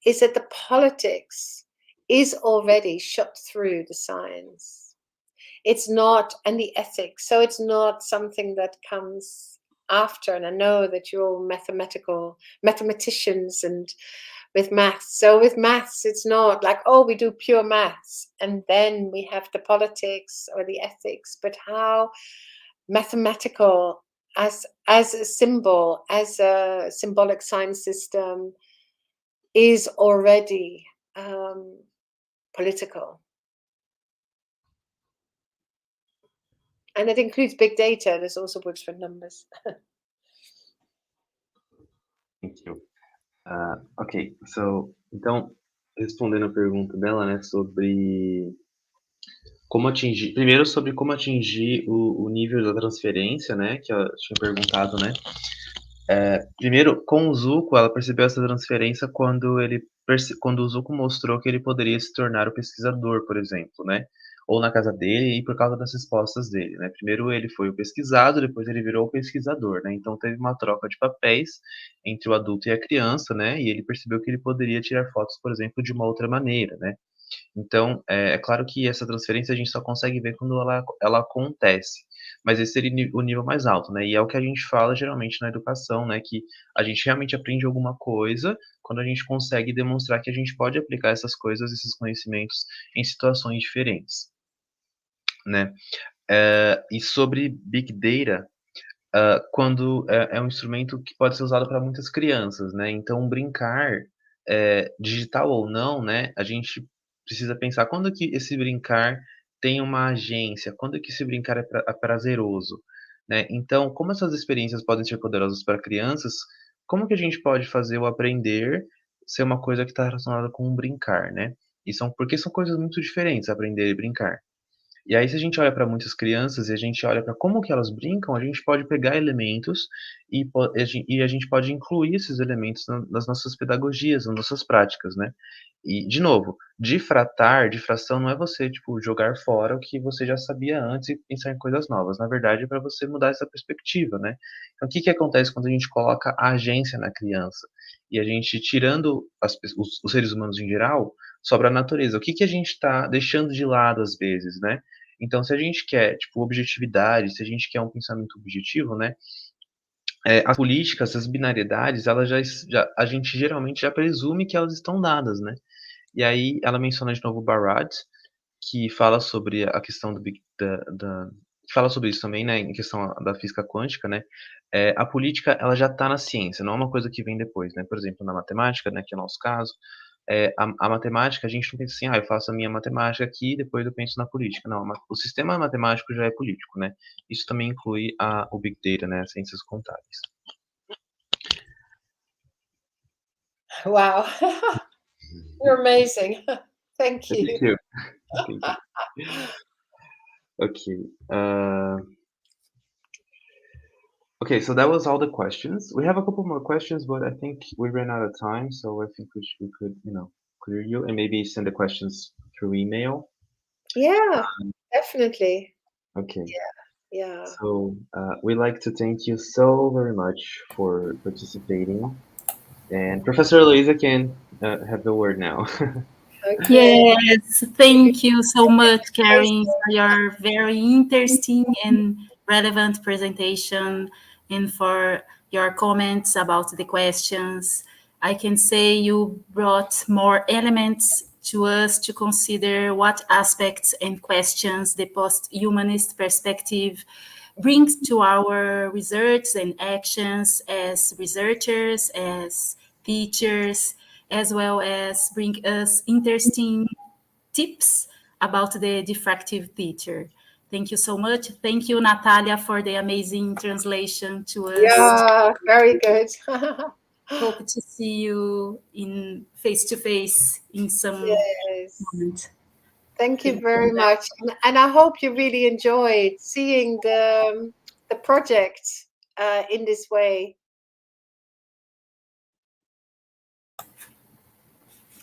is that the politics is already shot through the science. It's not, and the ethics. So it's not something that comes after. And I know that you're all mathematicians and with maths. So with maths, it's not like, oh, we do pure maths and then we have the politics or the ethics, but how mathematical as a symbol, as a symbolic science system, is already political. And it includes big data. This also works for numbers. Thank you. Ok, então, respondendo a pergunta dela, né, sobre como atingir, primeiro sobre como atingir o nível da transferência, né, que ela tinha perguntado, né. Primeiro, com o Zuko, ela percebeu essa transferência quando o Zuko mostrou que ele poderia se tornar o pesquisador, por exemplo, né, ou na casa dele, e por causa das respostas dele, né. Primeiro ele foi o pesquisado, depois ele virou o pesquisador, né, então teve uma troca de papéis entre o adulto e a criança, né, e ele percebeu que ele poderia tirar fotos, por exemplo, de uma outra maneira, né. Então, é claro que essa transferência a gente só consegue ver quando ela acontece, mas esse seria o nível mais alto, né, e é o que a gente fala geralmente na educação, né, que a gente realmente aprende alguma coisa quando a gente consegue demonstrar que a gente pode aplicar essas coisas, esses conhecimentos em situações diferentes, né. E sobre Big Data, quando é um instrumento que pode ser usado para muitas crianças, né, então brincar, digital ou não, né, a gente precisa pensar quando que esse brincar tem uma agência, quando que esse brincar é prazeroso, né. Então, como essas experiências podem ser poderosas para crianças, como que a gente pode fazer o aprender ser uma coisa que está relacionada com o brincar, né. Porque são coisas muito diferentes, aprender e brincar. E aí, se a gente olha para muitas crianças e a gente olha para como que elas brincam, a gente pode pegar elementos e a gente pode incluir esses elementos nas nossas pedagogias, nas nossas práticas, né. E, de novo, difração não é você, tipo, jogar fora o que você já sabia antes e pensar em coisas novas. Na verdade, é para você mudar essa perspectiva, né. Então, o que que acontece quando a gente coloca a agência na criança? E a gente tirando os seres humanos em geral, sobra a natureza. O que que a gente está deixando de lado às vezes, né. Então, se a gente quer, tipo, objetividade, se a gente quer um pensamento objetivo, né, as políticas, as binariedades, elas a gente geralmente já presume que elas estão dadas, né. E aí ela menciona de novo o Barad, que fala sobre a questão do big da que fala sobre isso também, né, em questão da física quântica, né. A política, ela já está na ciência, não é uma coisa que vem depois, né. Por exemplo, na matemática, né, que é o nosso caso, a matemática, a gente não pensa assim: "Ah, eu faço a minha matemática aqui, depois eu penso na política". Não, o sistema matemático já é político, né. Isso também inclui o Big Data, né, as ciências contábeis. Wow. You're amazing. Thank you. Thank you. Thank you. Okay, okay, so that was all the questions. We have a couple more questions, but I think we ran out of time, so I think we could, clear you and maybe send the questions through email. Yeah, definitely. Okay. Yeah. So we'd like to thank you so very much for participating. And Professor Louisa can have the word now. Okay. Yes, thank you so much, Karin, for your very interesting and relevant presentation and for your comments about the questions. I can say you brought more elements to us to consider what aspects and questions the post-humanist perspective brings to our research and actions as researchers, as teachers, as well as bring us interesting tips about the diffractive teacher. Thank you so much. Thank you, Natalia, for the amazing translation to us. Yeah, very good. Hope to see you in face-to-face in some moment. Thank you very much. And I hope you really enjoyed seeing the project in this way.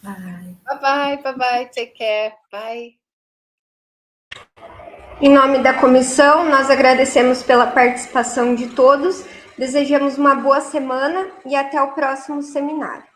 Bye. Bye-bye, bye-bye. Take care. Bye. Em nome da comissão, nós agradecemos pela participação de todos, desejamos uma boa semana e até o próximo seminário.